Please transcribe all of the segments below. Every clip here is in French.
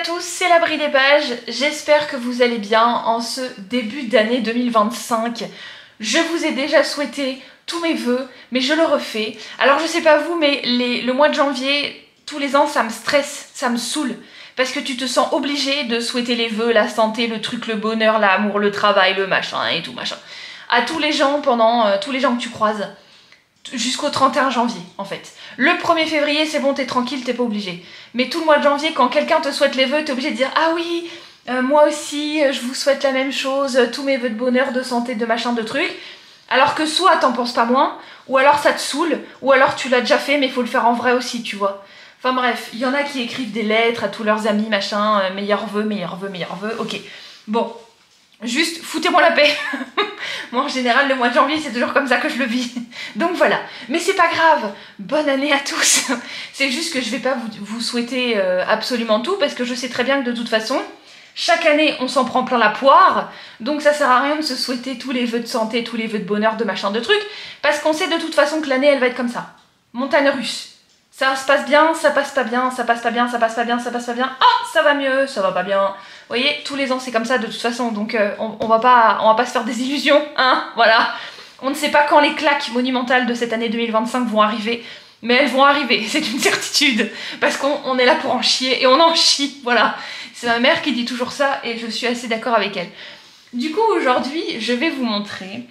tous, c'est l'Abri des Pages, j'espère que vous allez bien en ce début d'année 2025. Je vous ai déjà souhaité tous mes vœux, mais je le refais. Alors je sais pas vous, mais le mois de janvier, tous les ans, ça me stresse, ça me saoule. Parce que tu te sens obligé de souhaiter les vœux, la santé, le truc, le bonheur, l'amour, le travail, le machin et tout machin. À tous les gens tous les gens que tu croises. Jusqu'au 31 janvier en fait. Le 1er février c'est bon, t'es tranquille, t'es pas obligé. Mais tout le mois de janvier, quand quelqu'un te souhaite les vœux, t'es obligé de dire ah oui, moi aussi je vous souhaite la même chose, tous mes vœux de bonheur, de santé, de machin, de trucs. Alors que soit t'en penses pas moins, ou alors ça te saoule, ou alors tu l'as déjà fait mais il faut le faire en vrai aussi, tu vois. Enfin bref, il y en a qui écrivent des lettres à tous leurs amis, machin, meilleurs vœux, meilleurs vœux, meilleurs vœux, ok. Bon, juste foutez-moi la paix. Moi en général le mois de janvier c'est toujours comme ça que je le vis. Donc voilà, mais c'est pas grave, bonne année à tous. C'est juste que je vais pas vous souhaiter absolument tout parce que je sais très bien que de toute façon chaque année on s'en prend plein la poire. Donc ça sert à rien de se souhaiter tous les vœux de santé, tous les vœux de bonheur, de machin, de trucs, parce qu'on sait de toute façon que l'année elle va être comme ça. Montagne russe. Ça se passe bien, ça passe pas bien, ça passe pas bien, ça passe pas bien, ça passe pas bien. Ah, ça va mieux, ça va pas bien. Vous voyez, tous les ans c'est comme ça de toute façon, donc on va pas se faire des illusions, hein, voilà. On ne sait pas quand les claques monumentales de cette année 2025 vont arriver, mais elles vont arriver, c'est une certitude, parce qu'on est là pour en chier, et on en chie, voilà. C'est ma mère qui dit toujours ça, et je suis assez d'accord avec elle. Du coup, aujourd'hui, je vais vous montrer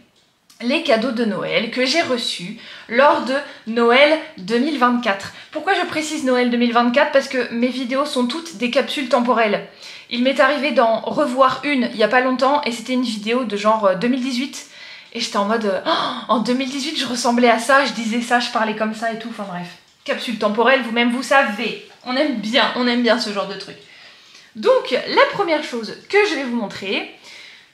les cadeaux de Noël que j'ai reçus lors de Noël 2024. Pourquoi je précise Noël 2024? Parce que mes vidéos sont toutes des capsules temporelles. Il m'est arrivé d'en revoir une il y a pas longtemps et c'était une vidéo de genre 2018 et j'étais en mode oh, en 2018 je ressemblais à ça, je disais ça, je parlais comme ça et tout, enfin bref. Capsule temporelle, vous-même vous savez, on aime bien ce genre de truc. Donc la première chose que je vais vous montrer,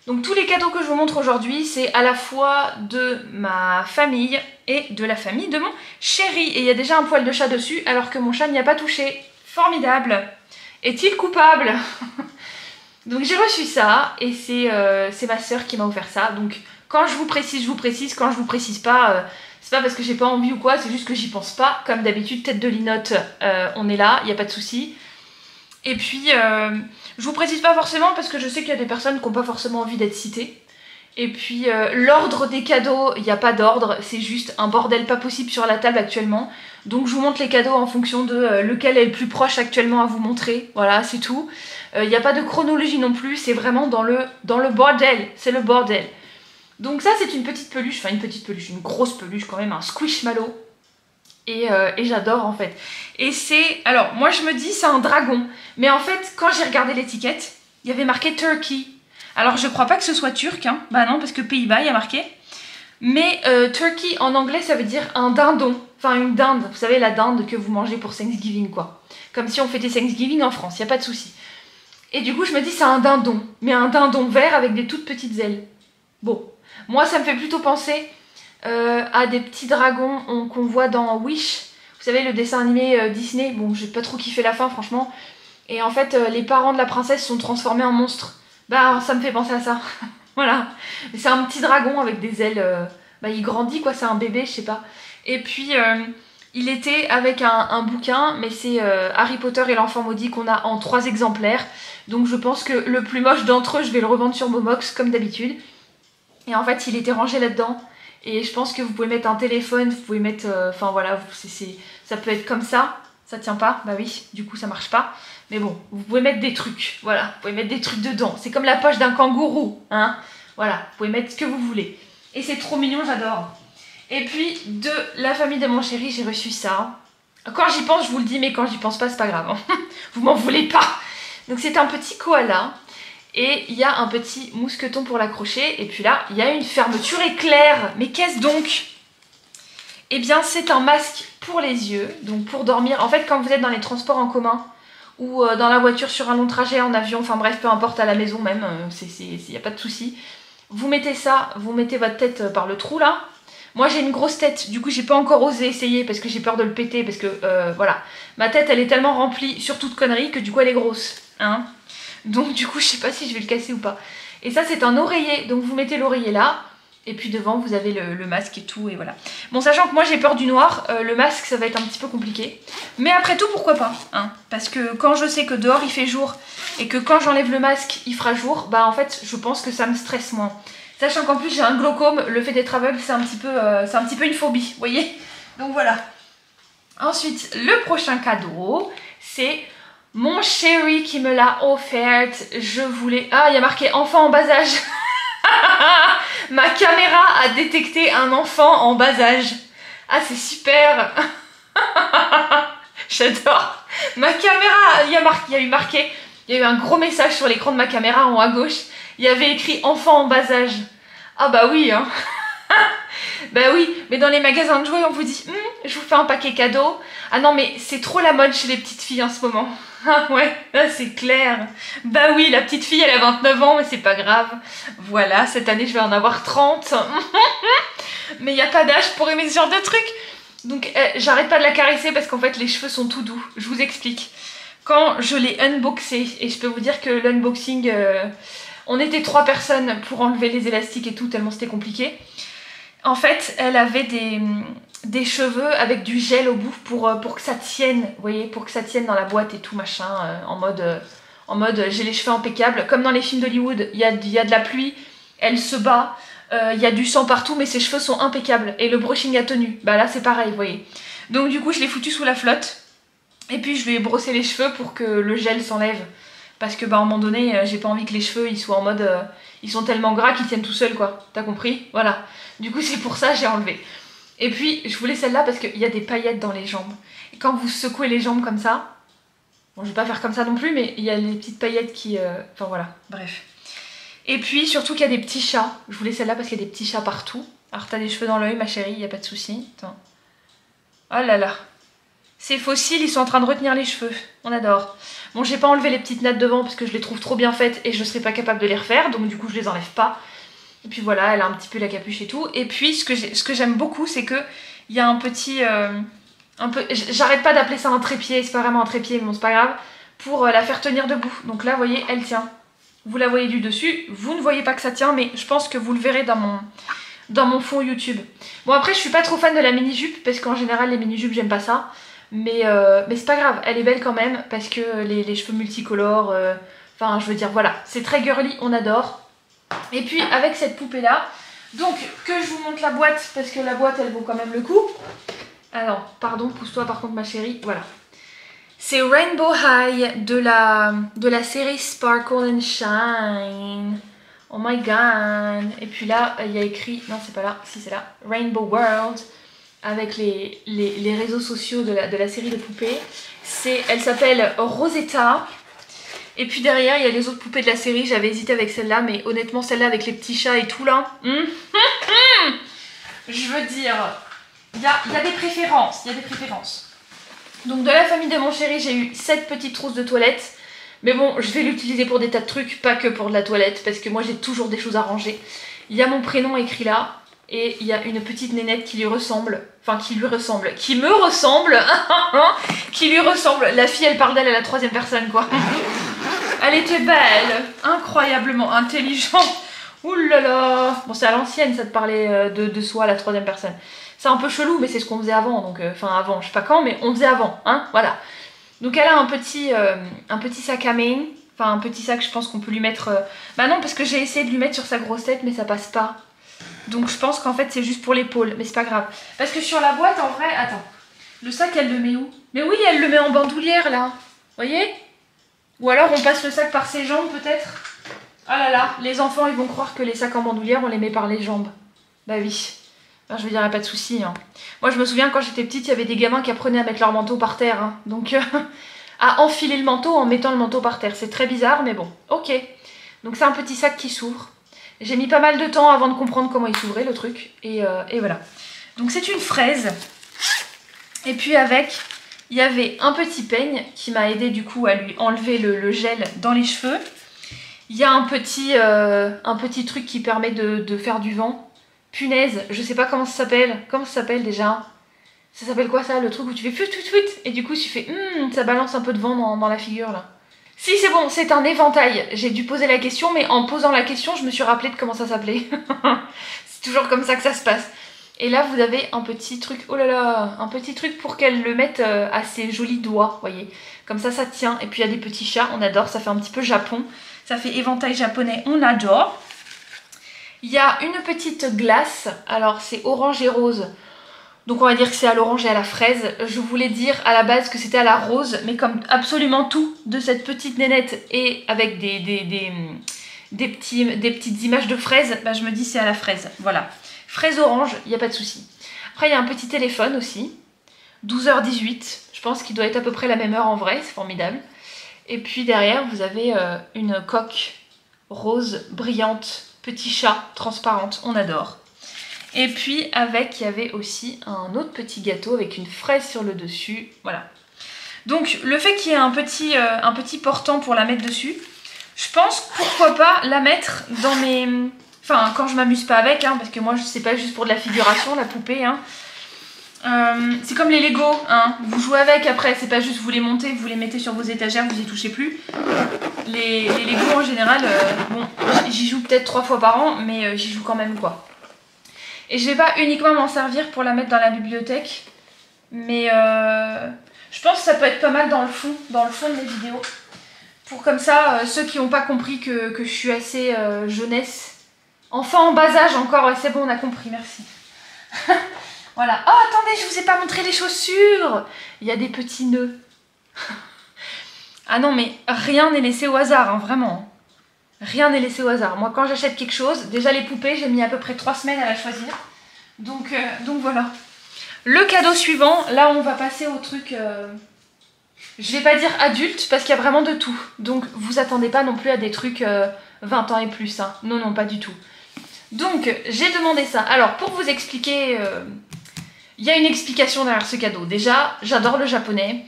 donc tous les cadeaux que je vous montre aujourd'hui, c'est à la fois de ma famille et de la famille de mon chéri. Et il y a déjà un poil de chat dessus alors que mon chat n'y a pas touché. Formidable! Est-il coupable? Donc j'ai reçu ça et c'est ma soeur qui m'a offert ça. Donc quand je vous précise, quand je vous précise pas, c'est pas parce que j'ai pas envie ou quoi, c'est juste que j'y pense pas. Comme d'habitude, tête de linotte, on est là, il n'y a pas de souci. Et puis, je vous précise pas forcément parce que je sais qu'il y a des personnes qui n'ont pas forcément envie d'être citées. Et puis, l'ordre des cadeaux, il n'y a pas d'ordre, c'est juste un bordel pas possible sur la table actuellement. Donc, je vous montre les cadeaux en fonction de lequel est le plus proche actuellement à vous montrer. Voilà, c'est tout. Il n'y a pas de chronologie non plus, c'est vraiment dans le bordel. C'est le bordel. Donc ça, c'est une petite peluche, enfin une petite peluche, une grosse peluche quand même, un squishmallow. Et j'adore en fait. Et c'est... Alors moi je me dis c'est un dragon. Mais en fait quand j'ai regardé l'étiquette, il y avait marqué Turkey. Alors je crois pas que ce soit turc, hein. Bah non parce que Pays-Bas il y a marqué. Mais Turkey en anglais ça veut dire un dindon. Enfin une dinde, vous savez la dinde que vous mangez pour Thanksgiving quoi. Comme si on fêtait Thanksgiving en France, il n'y a pas de souci. Et du coup je me dis c'est un dindon. Mais un dindon vert avec des toutes petites ailes. Bon, moi ça me fait plutôt penser... à des petits dragons qu'on voit dans Wish, vous savez le dessin animé Disney. Bon j'ai pas trop kiffé la fin franchement, et en fait les parents de la princesse sont transformés en monstres. Bah ça me fait penser à ça. Voilà, c'est un petit dragon avec des ailes, bah il grandit quoi, c'est un bébé je sais pas. Et puis il était avec un bouquin, mais c'est Harry Potter et l'enfant maudit qu'on a en 3 exemplaires, donc je pense que le plus moche d'entre eux je vais le revendre sur Momox comme d'habitude. Et en fait il était rangé là-dedans. Et je pense que vous pouvez mettre un téléphone, vous pouvez mettre... Enfin voilà, ça peut être comme ça. Ça tient pas, bah oui, du coup ça marche pas. Mais bon, vous pouvez mettre des trucs, voilà. Vous pouvez mettre des trucs dedans. C'est comme la poche d'un kangourou, hein. Voilà, vous pouvez mettre ce que vous voulez. Et c'est trop mignon, j'adore. Et puis, de la famille de mon chéri, j'ai reçu ça. Quand j'y pense, je vous le dis, mais quand j'y pense pas, c'est pas grave. Hein. Vous m'en voulez pas. Donc c'est un petit koala. Et il y a un petit mousqueton pour l'accrocher. Et puis là, il y a une fermeture éclair. Mais qu'est-ce donc? Eh bien, c'est un masque pour les yeux. Donc pour dormir. En fait, quand vous êtes dans les transports en commun, ou dans la voiture sur un long trajet, en avion, enfin bref, peu importe, à la maison même, il n'y a pas de souci. Vous mettez ça, vous mettez votre tête par le trou là. Moi j'ai une grosse tête, du coup j'ai pas encore osé essayer parce que j'ai peur de le péter. Parce que voilà, ma tête elle est tellement remplie, surtout de conneries, que du coup elle est grosse. Hein. Donc du coup je sais pas si je vais le casser ou pas. Et ça c'est un oreiller, donc vous mettez l'oreiller là. Et puis devant vous avez le masque et tout et voilà. Bon, sachant que moi j'ai peur du noir, le masque ça va être un petit peu compliqué. Mais après tout pourquoi pas hein, parce que quand je sais que dehors il fait jour et que quand j'enlève le masque il fera jour, bah en fait je pense que ça me stresse moins. Sachant qu'en plus j'ai un glaucome, le fait d'être aveugle c'est un petit peu une phobie, vous voyez. Donc voilà. Ensuite le prochain cadeau c'est mon chéri qui me l'a offerte. Je voulais... Ah il y a marqué enfant en bas âge. Ma caméra a détecté un enfant en bas âge. Ah c'est super. J'adore. Ma caméra, il y a eu un gros message sur l'écran de ma caméra en haut à gauche. Il y avait écrit enfant en bas âge. Ah bah oui hein. Bah oui, mais dans les magasins de jouets on vous dit je vous fais un paquet cadeau. Ah non mais c'est trop la mode chez les petites filles en ce moment. Ah ouais, là c'est clair. Bah oui, la petite fille elle a 29 ans mais c'est pas grave. Voilà, cette année je vais en avoir 30. Mais il n'y a pas d'âge pour aimer ce genre de truc. Donc j'arrête pas de la caresser parce qu'en fait les cheveux sont tout doux. Je vous explique. Quand je l'ai unboxé, et je peux vous dire que l'unboxing, on était 3 personnes pour enlever les élastiques et tout tellement c'était compliqué. En fait, elle avait des cheveux avec du gel au bout pour que ça tienne, vous voyez, pour que ça tienne dans la boîte et tout machin, en mode j'ai les cheveux impeccables. Comme dans les films d'Hollywood, il y a de la pluie, elle se bat, il y a du sang partout, mais ses cheveux sont impeccables. Et le brushing a tenu. Bah là, c'est pareil, vous voyez. Donc du coup, je l'ai foutu sous la flotte. Et puis, je lui ai brossé les cheveux pour que le gel s'enlève. Parce que, bah, à un moment donné, j'ai pas envie que les cheveux, ils soient en mode... ils sont tellement gras qu'ils tiennent tout seuls, quoi. T'as compris? Voilà. Du coup, c'est pour ça j'ai enlevé. Et puis, je voulais celle-là parce qu'il y a des paillettes dans les jambes. Et quand vous secouez les jambes comme ça... Bon, je vais pas faire comme ça non plus, mais il y a les petites paillettes qui... Enfin, voilà. Bref. Et puis, surtout qu'il y a des petits chats. Je voulais celle-là parce qu'il y a des petits chats partout. Alors, t'as des cheveux dans l'œil, ma chérie, y a pas de souci. Attends. Oh là là. Ces fossiles, ils sont en train de retenir les cheveux. On adore. Bon, j'ai pas enlevé les petites nattes devant parce que je les trouve trop bien faites et je serais pas capable de les refaire. Donc, du coup, je les enlève pas. Et puis voilà, elle a un petit peu la capuche et tout. Et puis, ce que j'aime beaucoup, c'est que il y a un petit... J'arrête pas d'appeler ça un trépied. C'est pas vraiment un trépied, mais bon, c'est pas grave. Pour la faire tenir debout. Donc là, vous voyez, elle tient. Vous la voyez du dessus. Vous ne voyez pas que ça tient, mais je pense que vous le verrez dans mon fond YouTube. Bon, après, je suis pas trop fan de la mini-jupe parce qu'en général, les mini-jupes, j'aime pas ça. Mais c'est pas grave, elle est belle quand même parce que les cheveux multicolores, enfin je veux dire voilà, c'est très girly, on adore. Et puis avec cette poupée là, donc que je vous montre la boîte parce que la boîte elle vaut quand même le coup. Alors pardon, pousse-toi par contre ma chérie, voilà. C'est Rainbow High de la série Sparkle and Shine. Oh my god. Et puis là il y a écrit, non c'est pas là, si c'est là, Rainbow World. Avec les réseaux sociaux de la série de poupées. Elle s'appelle Rosetta. Et puis derrière, il y a les autres poupées de la série. J'avais hésité avec celle-là, mais honnêtement, celle-là avec les petits chats et tout là. Je veux dire, il y a des préférences. Il y a des préférences. Donc de la famille de mon chéri, j'ai eu cette petite trousse de toilette. Mais bon, je vais l'utiliser pour des tas de trucs, pas que pour de la toilette, parce que moi j'ai toujours des choses à ranger. Il y a mon prénom écrit là. Et il y a une petite nénette qui lui ressemble, enfin qui me ressemble, qui lui ressemble. La fille elle parle d'elle à la 3e personne quoi. Elle était belle, incroyablement intelligente. Ouh là là. Bon c'est à l'ancienne ça de parler de soi à la 3e personne. C'est un peu chelou mais c'est ce qu'on faisait avant, donc enfin avant, je sais pas quand mais on faisait avant, hein, voilà. Donc elle a un petit sac à main, enfin un petit sac je pense qu'on peut lui mettre... Bah non parce que j'ai essayé de lui mettre sur sa grosse tête mais ça passe pas. Donc je pense qu'en fait c'est juste pour l'épaule, mais c'est pas grave. Parce que sur la boîte en vrai, attends, le sac elle le met où? Mais oui elle le met en bandoulière là, voyez? Ou alors on passe le sac par ses jambes peut-être? Ah là là, les enfants ils vont croire que les sacs en bandoulière on les met par les jambes. Bah oui, enfin, je veux dire y a pas de souci. Hein. Moi je me souviens quand j'étais petite il y avait des gamins qui apprenaient à mettre leur manteau par terre. Hein. Donc à enfiler le manteau en mettant le manteau par terre. C'est très bizarre mais bon, ok. Donc c'est un petit sac qui s'ouvre. J'ai mis pas mal de temps avant de comprendre comment il s'ouvrait le truc. Et voilà. Donc c'est une fraise. Et puis avec, il y avait un petit peigne qui m'a aidé du coup à lui enlever le gel dans les cheveux. Il y a un petit truc qui permet de faire du vent. Punaise, je sais pas comment ça s'appelle. Comment ça s'appelle déjà? Ça s'appelle quoi ça? Le truc où tu fais fut fut fut. Et du coup tu fais ça balance un peu de vent dans la figure là. Si c'est bon, c'est un éventail. J'ai dû poser la question, mais en posant la question, je me suis rappelé de comment ça s'appelait. toujours comme ça que ça se passe. Et là vous avez un petit truc, oh là là, un petit truc pour qu'elle le mette à ses jolis doigts, voyez. Comme ça tient. Et puis il y a des petits chats, on adore, ça fait un petit peu Japon. Ça fait éventail japonais, on adore. Il y a une petite glace, alors c'est orange et rose. Donc on va dire que c'est à l'orange et à la fraise. Je voulais dire à la base que c'était à la rose, mais comme absolument tout de cette petite nénette et avec des petites images de fraises, bah je me dis c'est à la fraise. Voilà. Fraise orange, il n'y a pas de souci. Après il y a un petit téléphone aussi. 12h18. Je pense qu'il doit être à peu près la même heure en vrai, c'est formidable. Et puis derrière vous avez une coque rose brillante, petit chat, transparente, on adore. Et puis avec, il y avait aussi un autre petit gâteau avec une fraise sur le dessus, voilà. Donc le fait qu'il y ait un petit portant pour la mettre dessus, je pense pourquoi pas la mettre dans mes... Enfin quand je m'amuse pas avec, hein, parce que moi c'est pas juste pour de la figuration la poupée. Hein. C'est comme les Lego, hein. Vous jouez avec après, c'est pas juste vous les montez, vous les mettez sur vos étagères, vous y touchez plus. Les Lego en général, bon j'y joue peut-être 3 fois par an, mais j'y joue quand même quoi. Et je vais pas uniquement m'en servir pour la mettre dans la bibliothèque, mais je pense que ça peut être pas mal dans le fond de mes vidéos. Pour comme ça, ceux qui n'ont pas compris que je suis assez jeunesse, enfant en bas âge encore, ouais, c'est bon, on a compris, merci. Voilà. Oh, attendez, je vous ai pas montré les chaussures. Il y a des petits nœuds. Ah non, mais rien n'est laissé au hasard, hein, vraiment. Rien n'est laissé au hasard. Moi, quand j'achète quelque chose, déjà les poupées, j'ai mis à peu près 3 semaines à la choisir. Donc voilà. Le cadeau suivant, là on va passer au truc... Je vais pas dire adulte, parce qu'il y a vraiment de tout. Donc vous attendez pas non plus à des trucs 20 ans et plus. Hein. Non, non, pas du tout. Donc, j'ai demandé ça. Alors, pour vous expliquer... Il y a une explication derrière ce cadeau. Déjà, j'adore le japonais.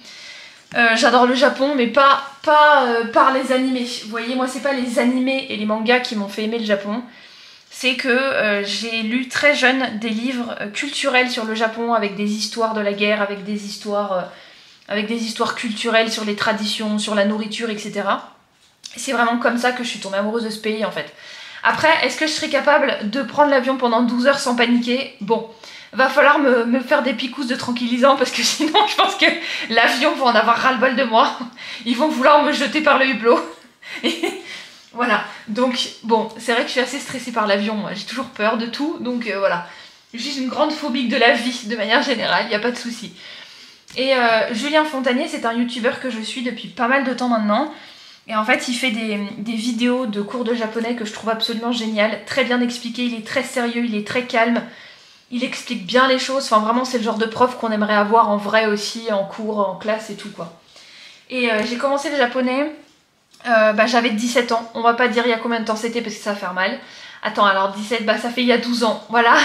J'adore le Japon, mais pas par les animés. Vous voyez, moi, c'est pas les animés et les mangas qui m'ont fait aimer le Japon. C'est que j'ai lu très jeune des livres culturels sur le Japon, avec des histoires de la guerre, avec des histoires culturelles sur les traditions, sur la nourriture, etc. C'est vraiment comme ça que je suis tombée amoureuse de ce pays, en fait. Après, est-ce que je serais capable de prendre l'avion pendant 12 heures sans paniquer? Bon, va falloir me faire des picousses de tranquillisant parce que sinon je pense que l'avion va en avoir ras-le-bol de moi. Ils vont vouloir me jeter par le hublot. Et voilà, donc bon, c'est vrai que je suis assez stressée par l'avion, moi. J'ai toujours peur de tout, donc voilà. J'ai une grande phobie de la vie de manière générale, il n'y a pas de souci. Et Julien Fontanier, c'est un youtubeur que je suis depuis pas mal de temps maintenant. Et en fait, il fait des vidéos de cours de japonais que je trouve absolument géniales, très bien expliquées, il est très sérieux, il est très calme. Il explique bien les choses, enfin vraiment c'est le genre de prof qu'on aimerait avoir en vrai aussi, en cours, en classe et tout quoi. Et j'ai commencé le japonais, j'avais 17 ans, on va pas dire il y a combien de temps c'était parce que ça va faire mal. Attends, alors 17, ça fait il y a 12 ans, voilà.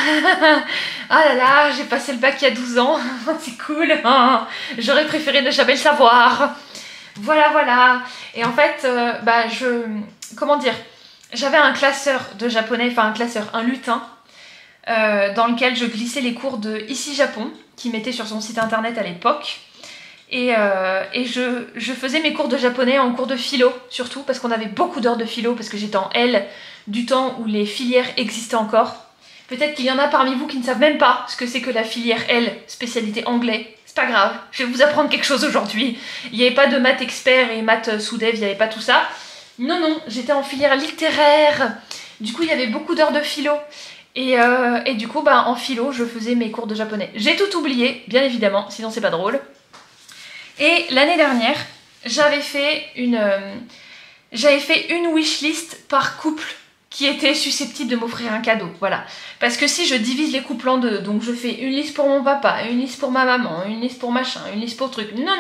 Ah là là, j'ai passé le bac il y a 12 ans, c'est cool. J'aurais préféré ne jamais le savoir. Voilà. Et en fait, comment dire, j'avais un classeur de japonais, enfin un lutin, dans lequel je glissais les cours de Ici Japon, qui mettait sur son site internet à l'époque. Et je faisais mes cours de japonais en cours de philo, surtout, parce qu'on avait beaucoup d'heures de philo, parce que j'étais en L, du temps où les filières existaient encore. Peut-être qu'il y en a parmi vous qui ne savent même pas ce que c'est que la filière L, spécialité anglais. C'est pas grave, je vais vous apprendre quelque chose aujourd'hui. Il n'y avait pas de maths expert et maths sous-dev, il n'y avait pas tout ça. Non, j'étais en filière littéraire. Du coup, il y avait beaucoup d'heures de philo. Et du coup, en philo, je faisais mes cours de japonais. J'ai tout oublié, bien évidemment, sinon c'est pas drôle. Et l'année dernière, j'avais fait une wishlist par couple qui était susceptible de m'offrir un cadeau, voilà. Parce que si je divise les couples en deux, donc je fais une liste pour mon papa, une liste pour ma maman, une liste pour machin, une liste pour truc, non,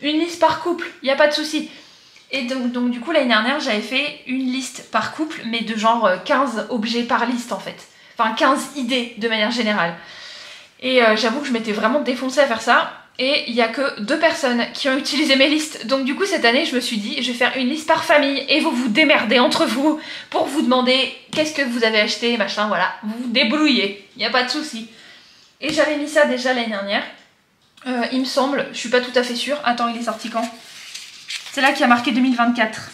une liste par couple, il n'y a pas de souci. Et donc du coup l'année dernière j'avais fait une liste par couple, mais de genre 15 objets par liste en fait. Enfin 15 idées de manière générale. Et j'avoue que je m'étais vraiment défoncée à faire ça. Et il n'y a que 2 personnes qui ont utilisé mes listes. Donc du coup cette année je me suis dit je vais faire une liste par famille et vous vous démerdez entre vous pour vous demander qu'est-ce que vous avez acheté, machin, voilà. Vous vous débrouillez, il n'y a pas de souci. Et j'avais mis ça déjà l'année dernière. Il me semble, je suis pas tout à fait sûre. Attends, il est sorti quand? C'est là qu'il y a marqué 2024.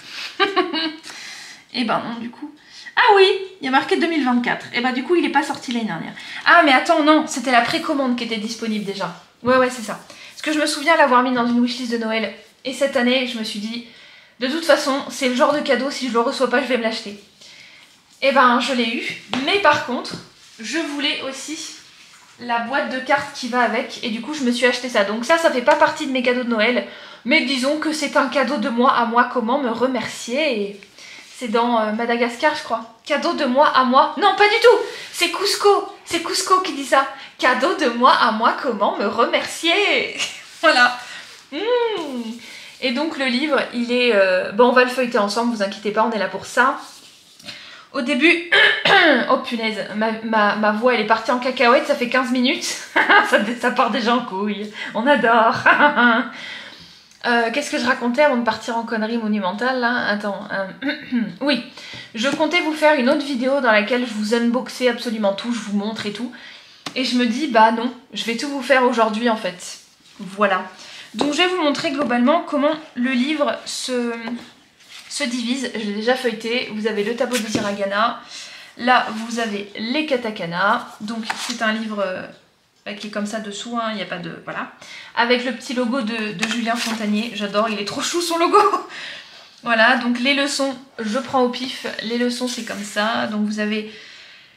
Et non du coup. Ah oui, il y a marqué 2024. Et bah du coup, il n'est pas sorti l'année dernière. Ah mais attends, non, c'était la précommande qui était disponible déjà. Ouais, c'est ça. Parce que je me souviens l'avoir mis dans une wishlist de Noël. Et cette année, je me suis dit, de toute façon, c'est le genre de cadeau, si je le reçois pas, je vais me l'acheter. Et ben, je l'ai eu. Mais par contre, je voulais aussi la boîte de cartes qui va avec. Et du coup, je me suis acheté ça. Donc ça fait pas partie de mes cadeaux de Noël. Mais disons que c'est un cadeau de moi à moi. Comment me remercier et... C'est dans Madagascar, je crois. Cadeau de moi à moi. Non, pas du tout. C'est Cusco. C'est Cusco qui dit ça. Cadeau de moi à moi. Comment me remercier. Voilà. Et donc le livre, il est... Bon, on va le feuilleter ensemble, vous inquiétez pas, on est là pour ça. Au début... oh punaise, ma voix, elle est partie en cacahuète, ça fait 15 minutes. ça part déjà en couille. On adore. Qu'est-ce que je racontais avant de partir en connerie monumentale là? Attends. Oui, je comptais vous faire une autre vidéo dans laquelle je vous unboxais absolument tout, je vous montre et tout. Et je me dis, bah non, je vais tout vous faire aujourd'hui en fait. Voilà. Donc je vais vous montrer globalement comment le livre se divise. Je l'ai déjà feuilleté. Vous avez le tableau des hiragana. Là, vous avez les katakana. Donc c'est un livre... qui est comme ça dessous, il n'y a pas de... Voilà. Avec le petit logo de Julien Fontanier. J'adore, il est trop chou son logo. Voilà, donc les leçons, je prends au pif. Les leçons, c'est comme ça. Donc vous avez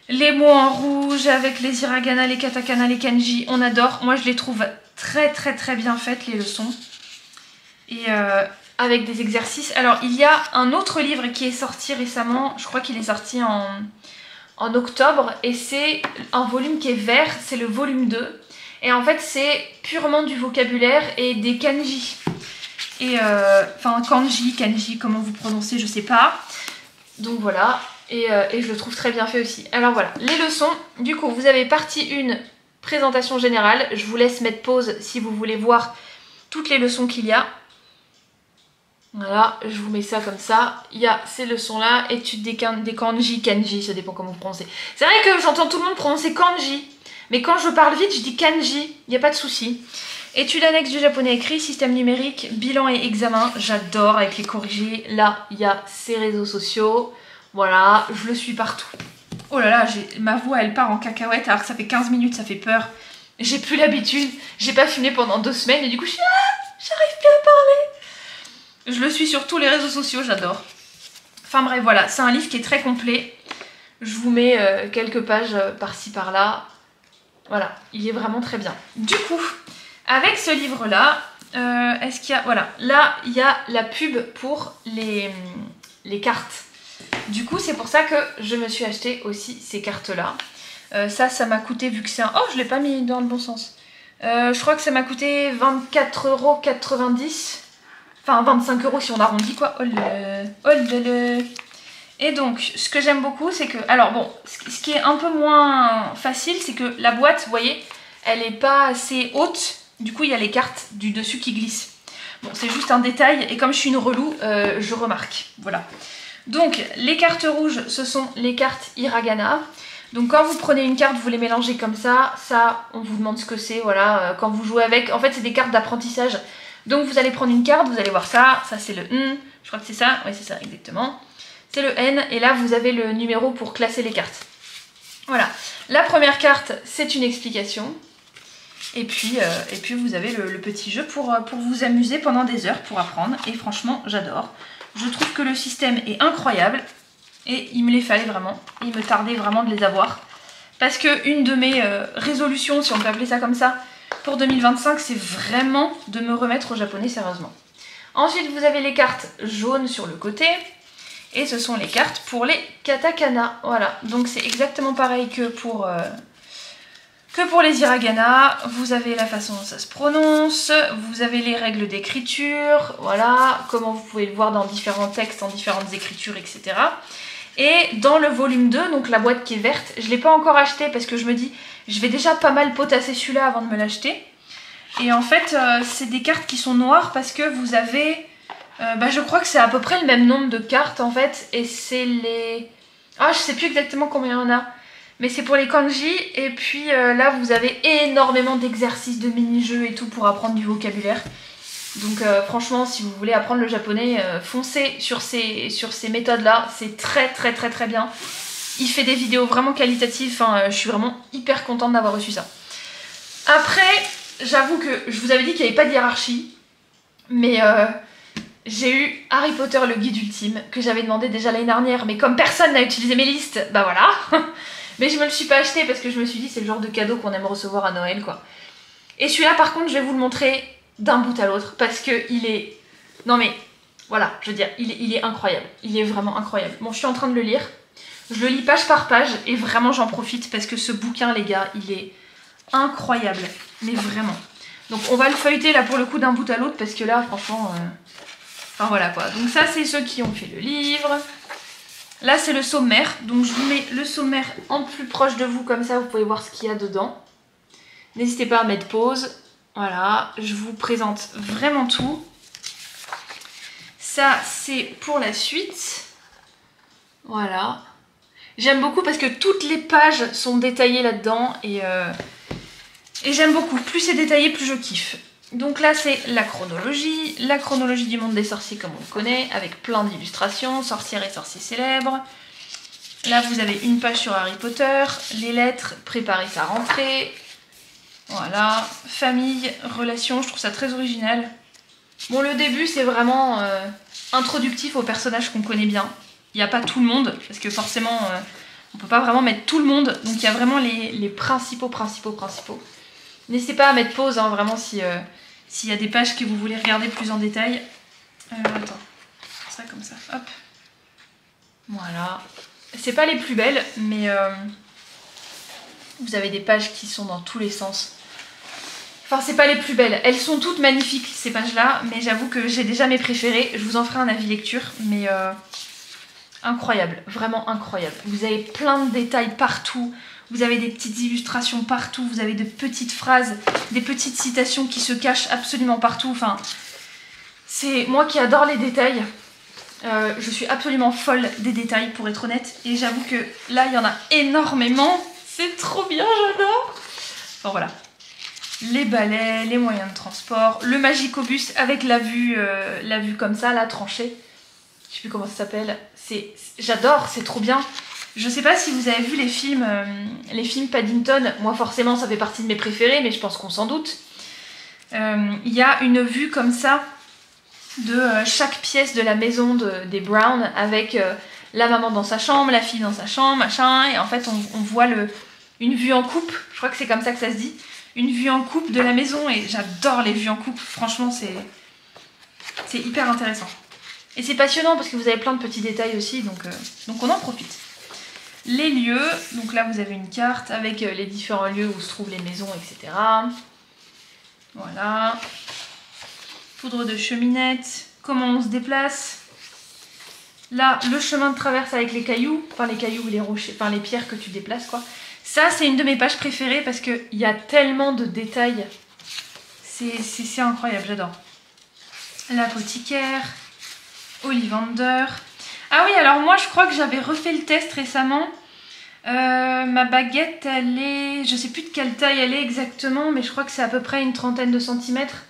les mots en rouge avec les hiragana, les katakana, les kanji. On adore. Moi, je les trouve très bien faites, les leçons. Et avec des exercices. Alors, il y a un autre livre qui est sorti récemment. Je crois qu'il est sorti en octobre, et c'est un volume qui est vert, c'est le volume 2. Et en fait, c'est purement du vocabulaire et des kanji. Et enfin, kanji, comment vous prononcez, je sais pas. Donc voilà, et je le trouve très bien fait aussi. Alors voilà, les leçons, du coup, vous avez partie 1, présentation générale. Je vous laisse mettre pause si vous voulez voir toutes les leçons qu'il y a. Voilà, je vous mets ça comme ça. Il y a ces leçons-là, études des kanji, ça dépend comment vous prononcez. C'est vrai que j'entends tout le monde prononcer kanji, mais quand je parle vite, je dis kanji, il n'y a pas de souci. Études annexes du japonais écrit, système numérique, bilan et examen, j'adore avec les corrigés. Là, il y a ces réseaux sociaux, voilà, je le suis partout. Oh là là, ma voix, elle part en cacahuète alors que ça fait 15 minutes, ça fait peur. J'ai plus l'habitude, j'ai pas filmé pendant 2 semaines et du coup, j'arrive plus à parler. Je le suis sur tous les réseaux sociaux, j'adore. Enfin bref, voilà, c'est un livre qui est très complet. Je vous mets quelques pages par-ci par-là. Voilà, il est vraiment très bien. Du coup, avec ce livre-là, est-ce qu'il y a... Voilà, là, il y a la pub pour les cartes. Du coup, c'est pour ça que je me suis acheté aussi ces cartes-là. Ça m'a coûté, vu que c'est un... Oh, je l'ai pas mis dans le bon sens. Je crois que ça m'a coûté 24,90 €. Enfin, 25 € si on arrondit, quoi. Oh le. Et donc, ce que j'aime beaucoup, c'est que... Alors bon, ce qui est un peu moins facile, c'est que la boîte, vous voyez, elle n'est pas assez haute. Du coup, il y a les cartes du dessus qui glissent. Bon, c'est juste un détail. Et comme je suis une relou, je remarque. Voilà. Donc, les cartes rouges, ce sont les cartes hiragana. Donc, quand vous prenez une carte, vous les mélangez comme ça. Ça, on vous demande ce que c'est, voilà. Quand vous jouez avec... En fait, c'est des cartes d'apprentissage. Donc vous allez prendre une carte, vous allez voir ça c'est le N, je crois que c'est ça, oui c'est ça exactement. C'est le N et là vous avez le numéro pour classer les cartes. Voilà, la première carte c'est une explication. Et puis vous avez le petit jeu pour vous amuser pendant des heures, pour apprendre. Et franchement j'adore. Je trouve que le système est incroyable et il me les fallait vraiment. Il me tardait vraiment de les avoir. Parce que une de mes résolutions, si on peut appeler ça comme ça, pour 2025, c'est vraiment de me remettre au japonais sérieusement. Ensuite, vous avez les cartes jaunes sur le côté. Et ce sont les cartes pour les katakana. Voilà, donc c'est exactement pareil que pour les hiragana. Vous avez la façon dont ça se prononce. Vous avez les règles d'écriture. Voilà, comment vous pouvez le voir dans différents textes, en différentes écritures, etc. Et dans le volume 2, donc la boîte qui est verte, je ne l'ai pas encore acheté parce que je me dis... Je vais déjà pas mal potasser celui-là avant de me l'acheter. Et en fait, c'est des cartes qui sont noires parce que vous avez... je crois que c'est à peu près le même nombre de cartes en fait. Et c'est les... Ah, je sais plus exactement combien il y en a. Mais c'est pour les kanji. Et puis là, vous avez énormément d'exercices, de mini-jeux et tout pour apprendre du vocabulaire. Donc franchement, si vous voulez apprendre le japonais, foncez sur ces méthodes-là. C'est très très très très bien. Il fait des vidéos vraiment qualitatives. Enfin, je suis vraiment hyper contente d'avoir reçu ça. Après, j'avoue que je vous avais dit qu'il n'y avait pas de hiérarchie. Mais j'ai eu Harry Potter le guide ultime, que j'avais demandé déjà l'année dernière. Mais comme personne n'a utilisé mes listes, bah voilà. Mais je me le suis pas acheté parce que je me suis dit c'est le genre de cadeau qu'on aime recevoir à Noël, quoi. Et celui-là, par contre, je vais vous le montrer d'un bout à l'autre parce que il est... Non mais, voilà, je veux dire, il est incroyable. Il est vraiment incroyable. Bon, je suis en train de le lire. Je le lis page par page et vraiment j'en profite parce que ce bouquin, les gars, il est incroyable. Mais vraiment. Donc on va le feuilleter là pour le coup d'un bout à l'autre parce que là, franchement... Enfin voilà quoi. Donc ça, c'est ceux qui ont fait le livre. Là, c'est le sommaire. Donc je vous mets le sommaire en plus proche de vous comme ça, vous pouvez voir ce qu'il y a dedans. N'hésitez pas à mettre pause. Voilà, je vous présente vraiment tout. Ça, c'est pour la suite. Voilà. J'aime beaucoup parce que toutes les pages sont détaillées là-dedans. Et j'aime beaucoup. Plus c'est détaillé, plus je kiffe. Donc là, c'est la chronologie. La chronologie du monde des sorciers comme on le connaît. Avec plein d'illustrations. Sorcières et sorciers célèbres. Là, vous avez une page sur Harry Potter. Les lettres, préparer sa rentrée. Voilà, famille, relations, je trouve ça très original. Bon, le début, c'est vraiment introductif aux personnages qu'on connaît bien. Il n'y a pas tout le monde, parce que forcément, on peut pas vraiment mettre tout le monde. Donc il y a vraiment les principaux. N'hésitez pas à mettre pause, hein, vraiment, s'il y a des pages que vous voulez regarder plus en détail. Attends, ça comme ça, hop. Voilà. C'est pas les plus belles, mais vous avez des pages qui sont dans tous les sens. Enfin, c'est pas les plus belles. Elles sont toutes magnifiques, ces pages-là. Mais j'avoue que j'ai déjà mes préférées. Je vous en ferai un avis lecture. Mais incroyable. Vraiment incroyable. Vous avez plein de détails partout. Vous avez des petites illustrations partout. Vous avez de petites phrases, des petites citations qui se cachent absolument partout. Enfin, c'est moi qui adore les détails. Je suis absolument folle des détails, pour être honnête. Et j'avoue que là, il y en a énormément. C'est trop bien, j'adore. Bon, voilà. Les balais, les moyens de transport, le magicobus avec la vue comme ça, la tranchée. Je sais plus comment ça s'appelle. J'adore, c'est trop bien. Je sais pas si vous avez vu les films Paddington. Moi, forcément, ça fait partie de mes préférés, mais je pense qu'on s'en doute. Il y a une vue comme ça de chaque pièce de la maison des Brown avec la maman dans sa chambre, la fille dans sa chambre, machin. Et en fait, on voit une vue en coupe. Je crois que c'est comme ça que ça se dit. Une vue en coupe de la maison et j'adore les vues en coupe, franchement c'est hyper intéressant. Et c'est passionnant parce que vous avez plein de petits détails aussi, donc on en profite. Les lieux, donc là vous avez une carte avec les différents lieux où se trouvent les maisons, etc. Voilà. Poudre de cheminette, comment on se déplace. Là, le chemin de traverse avec les cailloux, enfin les cailloux ou les rochers, enfin les pierres que tu déplaces quoi. Ça, c'est une de mes pages préférées parce qu'il y a tellement de détails. C'est incroyable, j'adore. L'apothicaire, Ollivander. Ah oui, alors moi, je crois que j'avais refait le test récemment. Ma baguette, elle est... Je sais plus de quelle taille elle est exactement, mais je crois que c'est à peu près une trentaine de centimètres.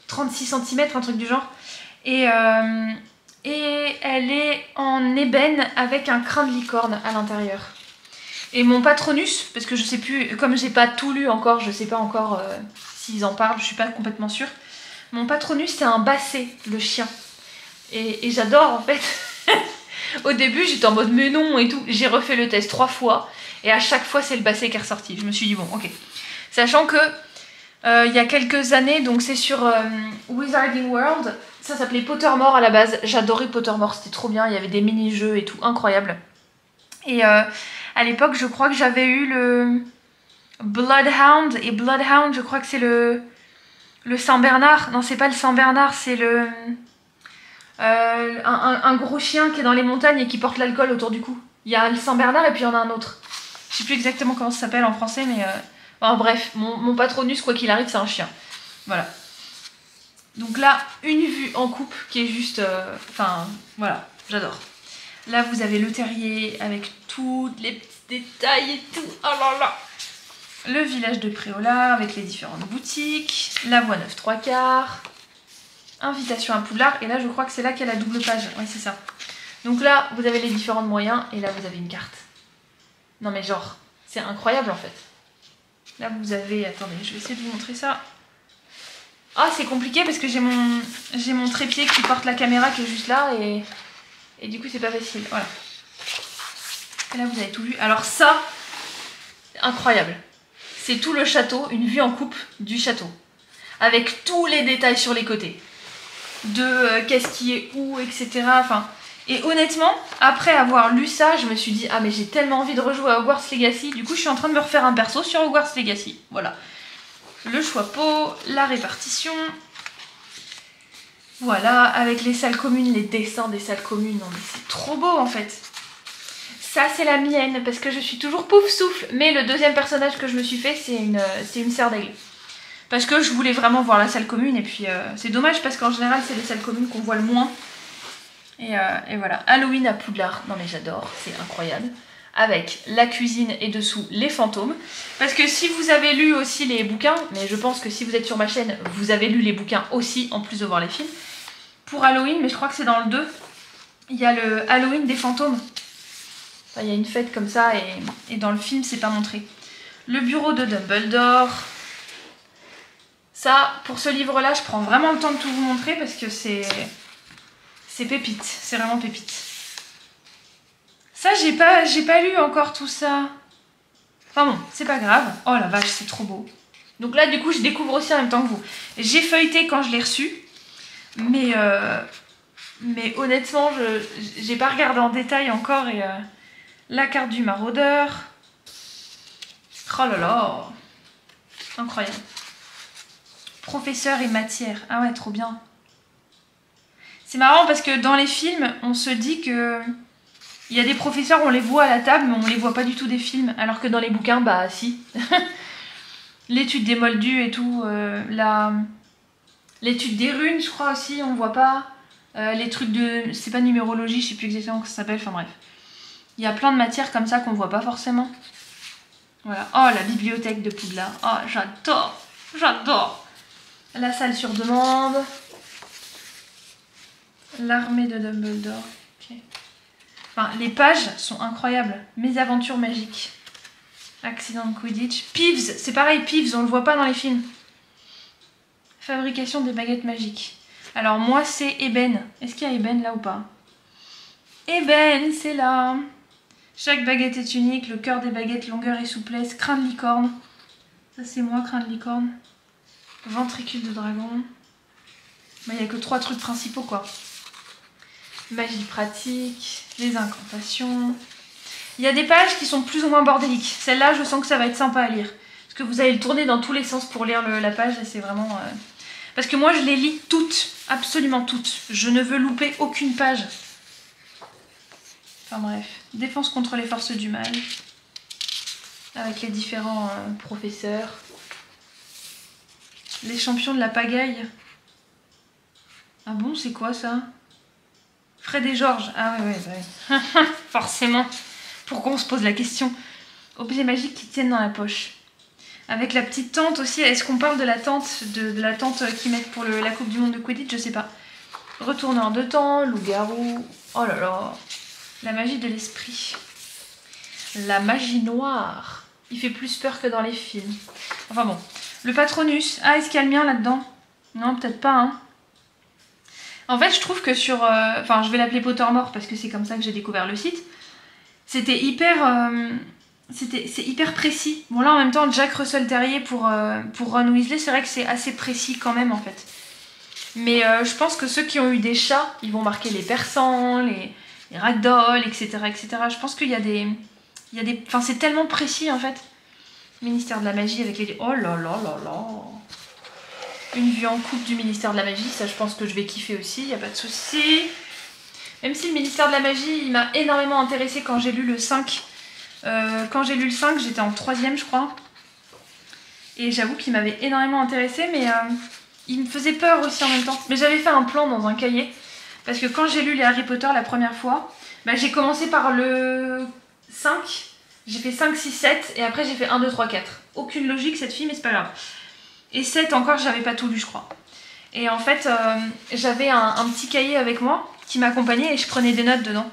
36 centimètres, un truc du genre. Et elle est en ébène avec un crin de licorne à l'intérieur. Et mon Patronus, parce que je sais plus, comme j'ai pas tout lu encore, je sais pas encore s'ils en parlent, je suis pas complètement sûre. Mon Patronus, c'est un basset, le chien. Et j'adore en fait. Au début, j'étais en mode mais non et tout. J'ai refait le test 3 fois et à chaque fois, c'est le basset qui est ressorti. Je me suis dit bon, ok. Sachant que il y a quelques années, donc c'est sur Wizarding World, ça s'appelait Pottermore à la base. J'adorais Pottermore, c'était trop bien. Il y avait des mini-jeux et tout, incroyable. Et à l'époque, je crois que j'avais eu le Bloodhound. Et Bloodhound, je crois que c'est le Saint-Bernard. Non, c'est pas le Saint-Bernard, c'est un gros chien qui est dans les montagnes et qui porte l'alcool autour du cou. Il y a le Saint-Bernard et puis il y en a un autre. Je sais plus exactement comment ça s'appelle en français, mais... Enfin, bref, mon Patronus, quoi qu'il arrive, c'est un chien. Voilà. Donc là, une vue en coupe qui est juste... Enfin, voilà, j'adore. Là, vous avez le terrier avec tous les petits détails et tout. Oh là là. Le village de Préola avec les différentes boutiques. La voie 9 3/4. Invitation à Poudlard. Et là, je crois que c'est là qu'il y a la double page. Oui, c'est ça. Donc là, vous avez les différents moyens. Et là, vous avez une carte. Non mais genre, c'est incroyable en fait. Là, vous avez... Attendez, je vais essayer de vous montrer ça. Ah, c'est compliqué parce que j'ai mon trépied qui porte la caméra qui est juste là. Et du coup, c'est pas facile. Voilà. Et là, vous avez tout vu. Alors ça, incroyable. C'est tout le château, une vue en coupe du château. Avec tous les détails sur les côtés. De qu'est-ce qui est où, etc. Enfin, et honnêtement, après avoir lu ça, je me suis dit, ah mais j'ai tellement envie de rejouer à Hogwarts Legacy. Du coup, je suis en train de me refaire un perso sur Hogwarts Legacy. Voilà. Le choix pot, la répartition. Voilà, avec les salles communes, les dessins des salles communes. Non mais c'est trop beau en fait. Ça, c'est la mienne, parce que je suis toujours pouf souffle. Mais le deuxième personnage que je me suis fait, c'est une serre d'aigle. Parce que je voulais vraiment voir la salle commune. Et puis, c'est dommage, parce qu'en général, c'est les salles communes qu'on voit le moins. Et voilà. Halloween à Poudlard. Non mais j'adore, c'est incroyable. Avec la cuisine et dessous, les fantômes. Parce que si vous avez lu aussi les bouquins, mais je pense que si vous êtes sur ma chaîne, vous avez lu les bouquins aussi, en plus de voir les films. Pour Halloween, mais je crois que c'est dans le 2, il y a le Halloween des fantômes. Enfin, il y a une fête comme ça et dans le film c'est pas montré. Le bureau de Dumbledore. Ça, pour ce livre là, je prends vraiment le temps de tout vous montrer parce que c'est pépite, c'est vraiment pépite. Ça, j'ai pas lu encore tout ça. Enfin bon, c'est pas grave. Oh la vache, c'est trop beau. Donc là du coup je découvre aussi en même temps que vous. J'ai feuilleté quand je l'ai reçu. Mais honnêtement, j'ai pas regardé en détail encore. Et la carte du maraudeur. Oh là là. Incroyable. Professeur et matière. Ah ouais, trop bien. C'est marrant parce que dans les films, on se dit que... Il y a des professeurs, on les voit à la table, mais on les voit pas du tout des films. Alors que dans les bouquins, bah si. L'étude des moldus et tout. L'étude des runes, je crois aussi, on voit pas. Les trucs de... C'est pas numérologie, je sais plus exactement comment ça s'appelle, enfin bref. Il y a plein de matières comme ça qu'on voit pas forcément. Voilà. Oh, la bibliothèque de Poudlard. Oh, j'adore. J'adore. La salle sur demande. L'armée de Dumbledore. Ok. Enfin, les pages sont incroyables. Mes aventures magiques. Accident de Quidditch. Peeves, c'est pareil, Peeves, on le voit pas dans les films. Fabrication des baguettes magiques. Alors moi c'est ébène. Est-ce qu'il y a ébène là ou pas? Ébène, c'est là. Chaque baguette est unique. Le cœur des baguettes, longueur et souplesse. Crin de licorne. Ça c'est moi, crin de licorne. Ventricule de dragon. Il n'y a que 3 trucs principaux quoi. Magie pratique. Les incantations. Il y a des pages qui sont plus ou moins bordéliques. Celle-là je sens que ça va être sympa à lire. Parce que vous allez le tourner dans tous les sens pour lire la page et c'est vraiment... Parce que moi je les lis toutes, absolument toutes. Je ne veux louper aucune page. Enfin bref. Défense contre les forces du mal. Avec les différents professeurs. Les champions de la pagaille. Ah bon, c'est quoi ça? Fred et Georges. Ah ouais, ouais. Forcément. Pourquoi on se pose la question? Objets magiques qui tiennent dans la poche. Avec la petite tente aussi. Est-ce qu'on parle de la tente de la tente qu'ils mettent pour la Coupe du Monde de Quidditch? Je sais pas. Retourneur de temps, loup-garou. Oh là là. La magie de l'esprit. La magie noire. Il fait plus peur que dans les films. Enfin bon. Le Patronus. Ah, est-ce qu'il y a le mien là-dedans? Non, peut-être pas, hein. En fait, je trouve que sur... Enfin, je vais l'appeler Pottermore parce que c'est comme ça que j'ai découvert le site. C'était hyper... c'est hyper précis. Bon là en même temps Jack Russell Terrier pour Ron Weasley, c'est vrai que c'est assez précis quand même en fait. Mais je pense que ceux qui ont eu des chats, ils vont marquer les persans, les ragdolls, etc., etc. Je pense qu'il y a des... Enfin c'est tellement précis en fait. Ministère de la magie avec les... Oh là là là là. Une vue en coupe du ministère de la magie, ça je pense que je vais kiffer aussi, y a pas de souci. Même si le ministère de la magie, il m'a énormément intéressée quand j'ai lu le 5. Quand j'ai lu le 5, j'étais en 3ème je crois. Et j'avoue qu'il m'avait énormément intéressée, mais il me faisait peur aussi en même temps. Mais j'avais fait un plan dans un cahier. Parce que quand j'ai lu les Harry Potter la première fois, bah, j'ai commencé par le 5. J'ai fait 5, 6, 7. Et après j'ai fait 1, 2, 3, 4. Aucune logique cette fille, mais c'est pas grave. Et 7 encore, j'avais pas tout lu je crois. Et en fait, j'avais un petit cahier avec moi qui m'accompagnait et je prenais des notes dedans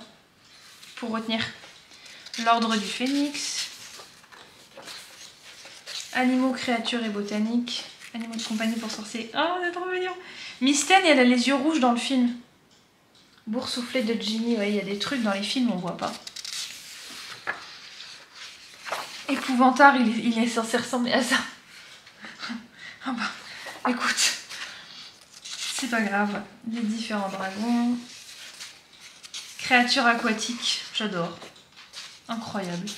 pour retenir. L'ordre du phénix, animaux, créatures et botaniques, animaux de compagnie pour sorciers. Oh, c'est trop mignon. Mystène, elle a les yeux rouges dans le film. Boursouflé de Ginny, ouais, il y a des trucs dans les films, on voit pas. Épouvantard, il est censé ressembler à ça. Ah bah, écoute, c'est pas grave. Les différents dragons. Créatures aquatiques, j'adore. Incroyable.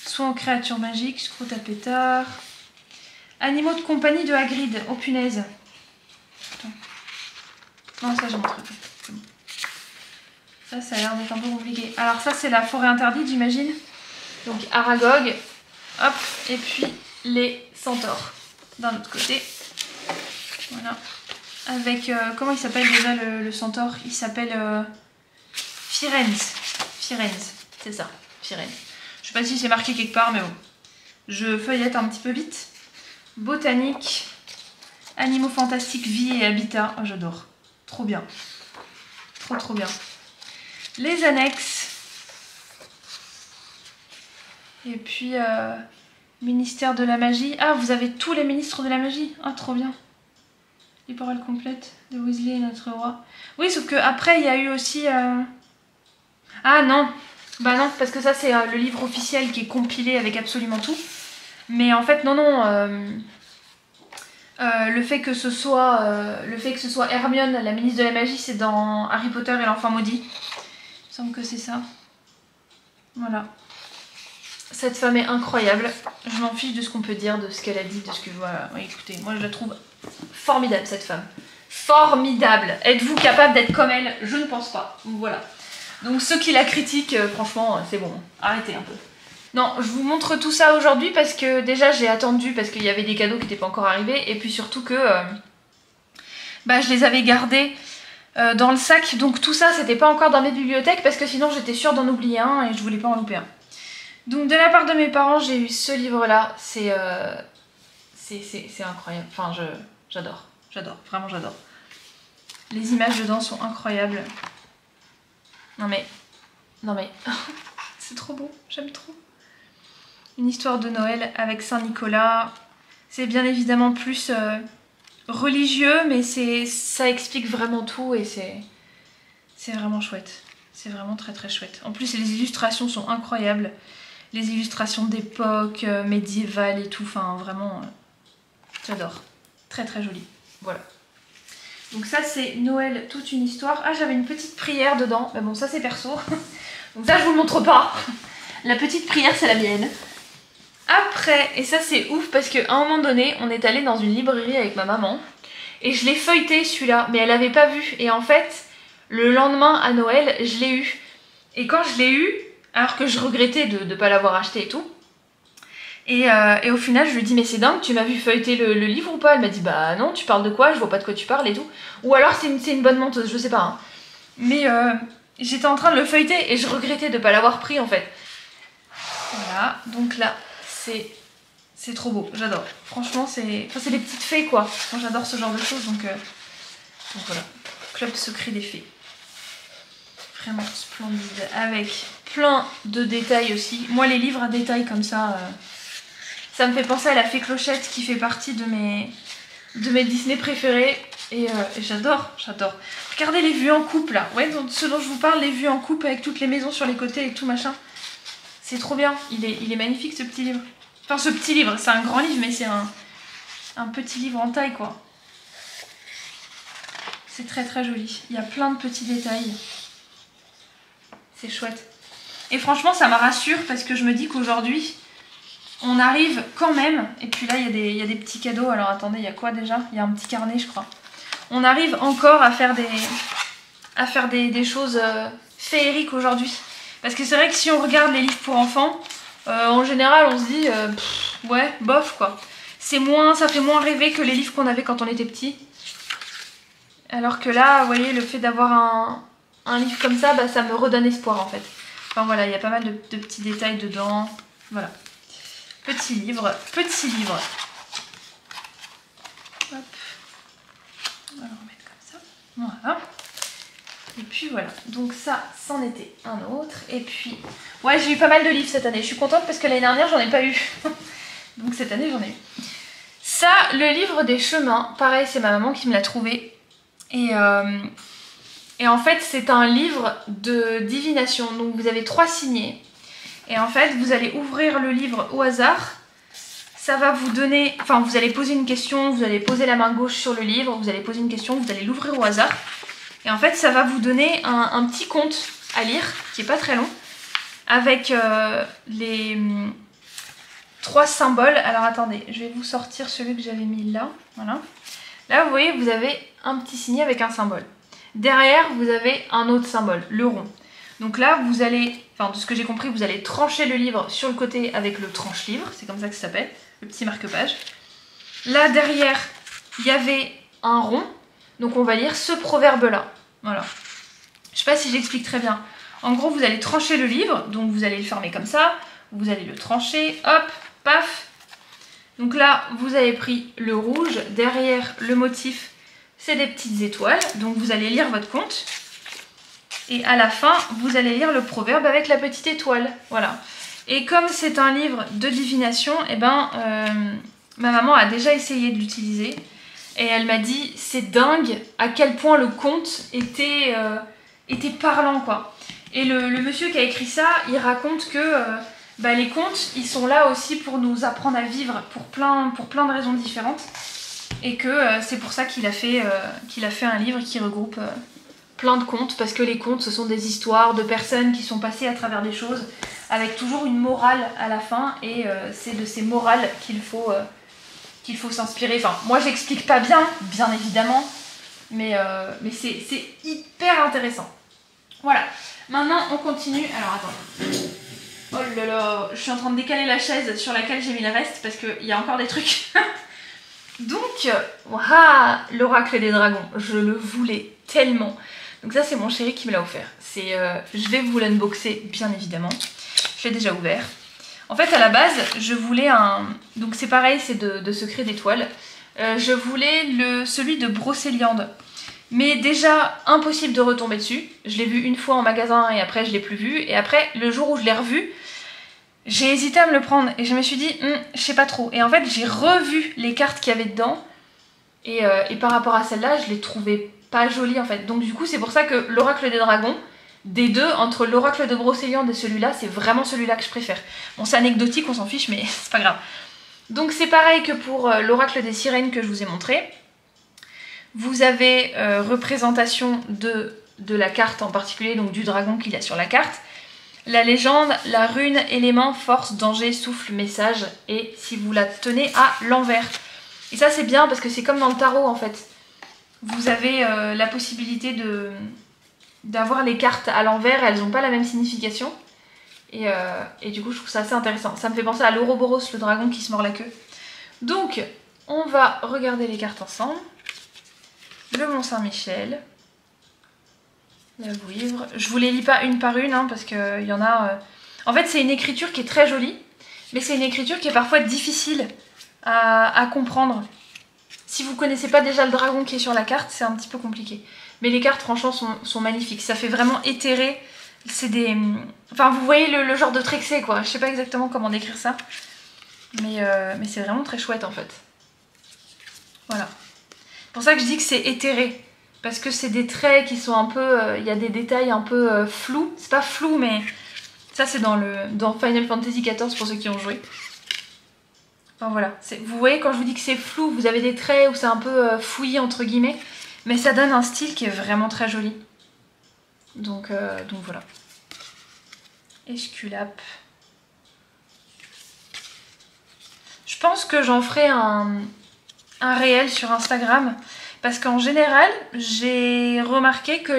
Soins aux créatures magiques, Scrout à pétard. Animaux de compagnie de Hagrid. Oh punaise. Attends. Non, ça j'ai montré. C'est bon. Ça a l'air d'être un peu compliqué. Alors ça c'est la forêt interdite, j'imagine. Donc Aragog. Hop. Et puis les centaures. D'un autre côté. Voilà. Avec... comment il s'appelle déjà le centaure? Il s'appelle... Firenze. Firenze. C'est ça. Firenze. Je sais pas si c'est marqué quelque part, mais bon. Je feuillette un petit peu vite. Botanique. Animaux fantastiques, vie et habitat. Oh, j'adore. Trop bien. Trop bien. Les annexes. Et puis, ministère de la magie. Ah, vous avez tous les ministres de la magie. Ah, trop bien. Les paroles complètes de Weasley et notre roi. Oui, sauf que après il y a eu aussi... Ah non. Bah non, parce que ça c'est le livre officiel qui est compilé avec absolument tout. Mais en fait, non. Le fait que ce soit Hermione, la ministre de la magie, c'est dans Harry Potter et l'enfant maudit. Il me semble que c'est ça. Voilà. Cette femme est incroyable. Je m'en fiche de ce qu'on peut dire, de ce qu'elle a dit, de ce que... Voilà. Oui, écoutez, moi je la trouve formidable cette femme. Formidable. Êtes-vous capable d'être comme elle? Je ne pense pas. Voilà. Donc ceux qui la critiquent, franchement, c'est bon. Arrêtez un peu. Non, je vous montre tout ça aujourd'hui parce que déjà j'ai attendu parce qu'il y avait des cadeaux qui n'étaient pas encore arrivés et puis surtout que je les avais gardés dans le sac. Donc tout ça c'était pas encore dans mes bibliothèques parce que sinon j'étais sûre d'en oublier un et je voulais pas en louper un. Donc de la part de mes parents j'ai eu ce livre là. C'est incroyable. Enfin j'adore. J'adore. Vraiment j'adore. Les images dedans sont incroyables. Non mais c'est trop beau. J'aime trop. Une histoire de Noël avec Saint-Nicolas. C'est bien évidemment plus religieux, mais ça explique vraiment tout et c'est vraiment chouette. C'est vraiment très chouette. En plus, les illustrations sont incroyables. Les illustrations d'époque, médiévale et tout. Enfin, vraiment, j'adore. Très joli. Voilà. Donc ça, c'est Noël, toute une histoire. Ah, j'avais une petite prière dedans. Mais bon, ça, c'est perso. Donc ça, je vous le montre pas. La petite prière, c'est la mienne. Après, et ça c'est ouf parce qu'à un moment donné, on est allé dans une librairie avec ma maman et je l'ai feuilleté celui-là, mais elle avait pas vu. Et en fait, le lendemain à Noël, je l'ai eu. Et quand je l'ai eu, alors que je regrettais de ne pas l'avoir acheté et tout, et au final je lui ai dit mais c'est dingue, tu m'as vu feuilleter le livre ou pas? Elle m'a dit bah non, tu parles de quoi? Je vois pas de quoi tu parles et tout. Ou alors c'est une bonne menteuse, je sais pas. Hein. Mais j'étais en train de le feuilleter et je regrettais de pas l'avoir pris en fait. Voilà, donc là... C'est trop beau, j'adore. Franchement, c'est des petites fées quoi. Moi j'adore ce genre de choses donc voilà. Club secret des fées. Vraiment splendide. Avec plein de détails aussi. Moi les livres à détails comme ça, ça me fait penser à la fée Clochette qui fait partie de mes Disney préférés. Et j'adore. Regardez les vues en coupe là. Ouais, donc, ce dont je vous parle, les vues en coupe avec toutes les maisons sur les côtés et tout machin. C'est trop bien, il est magnifique ce petit livre. Enfin ce petit livre, c'est un grand livre mais c'est un petit livre en taille quoi. C'est très joli, il y a plein de petits détails. C'est chouette. Et franchement ça me rassure parce que je me dis qu'aujourd'hui on arrive quand même, et puis là il y a des petits cadeaux, alors attendez, il y a quoi déjà? Il y a un petit carnet je crois. On arrive encore à faire des choses féeriques aujourd'hui. Parce que c'est vrai que si on regarde les livres pour enfants, en général on se dit ouais, bof quoi. Ça fait moins rêver que les livres qu'on avait quand on était petit. Alors que là, vous voyez, le fait d'avoir un livre comme ça, bah, ça me redonne espoir en fait. Enfin voilà, il y a pas mal de petits détails dedans. Voilà. Petit livre. Hop. Alors on met Voilà. Et puis voilà, donc ça, c'en était un autre. Et puis, ouais, j'ai eu pas mal de livres cette année. Je suis contente parce que l'année dernière, j'en ai pas eu. Donc cette année, j'en ai eu. Ça, le livre des chemins, pareil, c'est ma maman qui me l'a trouvé. Et en fait, c'est un livre de divination. Donc vous avez 3 signets. Et en fait, vous allez ouvrir le livre au hasard. Ça va vous donner... Enfin, vous allez poser une question, vous allez poser la main gauche sur le livre, vous allez poser une question, vous allez l'ouvrir au hasard. Et en fait, ça va vous donner un petit conte à lire, qui est pas très long, avec les 3 symboles. Alors attendez, je vais vous sortir celui que j'avais mis là. Voilà. Là, vous voyez, vous avez un petit signet avec un symbole. Derrière, vous avez un autre symbole, le rond. Donc là, vous allez, enfin de ce que j'ai compris, vous allez trancher le livre sur le côté avec le tranche-livre, c'est comme ça que ça s'appelle, le petit marque-page. Là, derrière, il y avait un rond. Donc on va lire ce proverbe-là. Voilà. Je sais pas si j'explique très bien. En gros, vous allez trancher le livre, donc vous allez le fermer comme ça. Vous allez le trancher, hop, paf. Donc là, vous avez pris le rouge. Derrière, le motif, c'est des petites étoiles. Donc vous allez lire votre conte. Et à la fin, vous allez lire le proverbe avec la petite étoile. Voilà. Et comme c'est un livre de divination, eh ben, ma maman a déjà essayé de l'utiliser. Et elle m'a dit, c'est dingue à quel point le conte était parlant, quoi. Et le monsieur qui a écrit ça, il raconte que les contes, ils sont là aussi pour nous apprendre à vivre pour plein de raisons différentes. Et que c'est pour ça qu'il a fait un livre qui regroupe plein de contes. Parce que les contes, ce sont des histoires de personnes qui sont passées à travers des choses, avec toujours une morale à la fin. Et c'est de ces morales qu'il faut s'inspirer. Enfin, moi j'explique pas bien évidemment, mais c'est hyper intéressant. Voilà, maintenant on continue. Alors attends. Oh là là, je suis en train de décaler la chaise sur laquelle j'ai mis la veste parce qu'il y a encore des trucs. Donc, l'oracle des dragons, je le voulais tellement. Donc ça c'est mon chéri qui me l'a offert. Je vais vous l'unboxer bien évidemment. Je l'ai déjà ouvert. En fait, à la base, je voulais un... Donc c'est pareil, c'est de Secret d'étoiles. Je voulais celui de Brocéliande. Mais déjà, impossible de retomber dessus. Je l'ai vu une fois en magasin et après, je l'ai plus vu. Et après, le jour où je l'ai revu, j'ai hésité à me le prendre. Et je me suis dit, je sais pas trop. Et en fait, j'ai revu les cartes qu'il y avait dedans. Et par rapport à celle-là, je l'ai trouvée pas jolie en fait. Donc du coup, c'est pour ça que l'oracle des dragons... Des deux, entre l'oracle de Brocéliande et celui-là, c'est vraiment celui-là que je préfère. Bon, c'est anecdotique, on s'en fiche, mais c'est pas grave. Donc c'est pareil que pour l'oracle des sirènes que je vous ai montré. Vous avez représentation de la carte en particulier, donc du dragon qu'il y a sur la carte. La légende, la rune, élément, force, danger, souffle, message. Et si vous la tenez à l'envers. Et ça c'est bien parce que c'est comme dans le tarot en fait. Vous avez la possibilité d'avoir les cartes à l'envers, elles n'ont pas la même signification. Et du coup, je trouve ça assez intéressant. Ça me fait penser à l'Ouroboros, le dragon qui se mord la queue. Donc, on va regarder les cartes ensemble. Le Mont-Saint-Michel. La Vouivre. Je vous les lis pas une par une, hein, parce qu'il y en a... En fait, c'est une écriture qui est très jolie, mais c'est une écriture qui est parfois difficile à comprendre. Si vous connaissez pas déjà le dragon qui est sur la carte, c'est un petit peu compliqué. Mais les cartes, franchement, sont magnifiques. Ça fait vraiment éthéré. C'est des... Enfin, vous voyez le genre de trexé, quoi. Je sais pas exactement comment décrire ça. Mais c'est vraiment très chouette, en fait. Voilà. C'est pour ça que je dis que c'est éthéré. Parce que c'est des traits qui sont un peu... Il y a des détails un peu flous. C'est pas flou, mais... Ça, c'est dans Final Fantasy XIV, pour ceux qui ont joué. Enfin, voilà. Vous voyez, quand je vous dis que c'est flou, vous avez des traits où c'est un peu fouillis, entre guillemets. Mais ça donne un style qui est vraiment très joli. Donc voilà. Esculape. Je pense que j'en ferai un réel sur Instagram. Parce qu'en général, j'ai remarqué que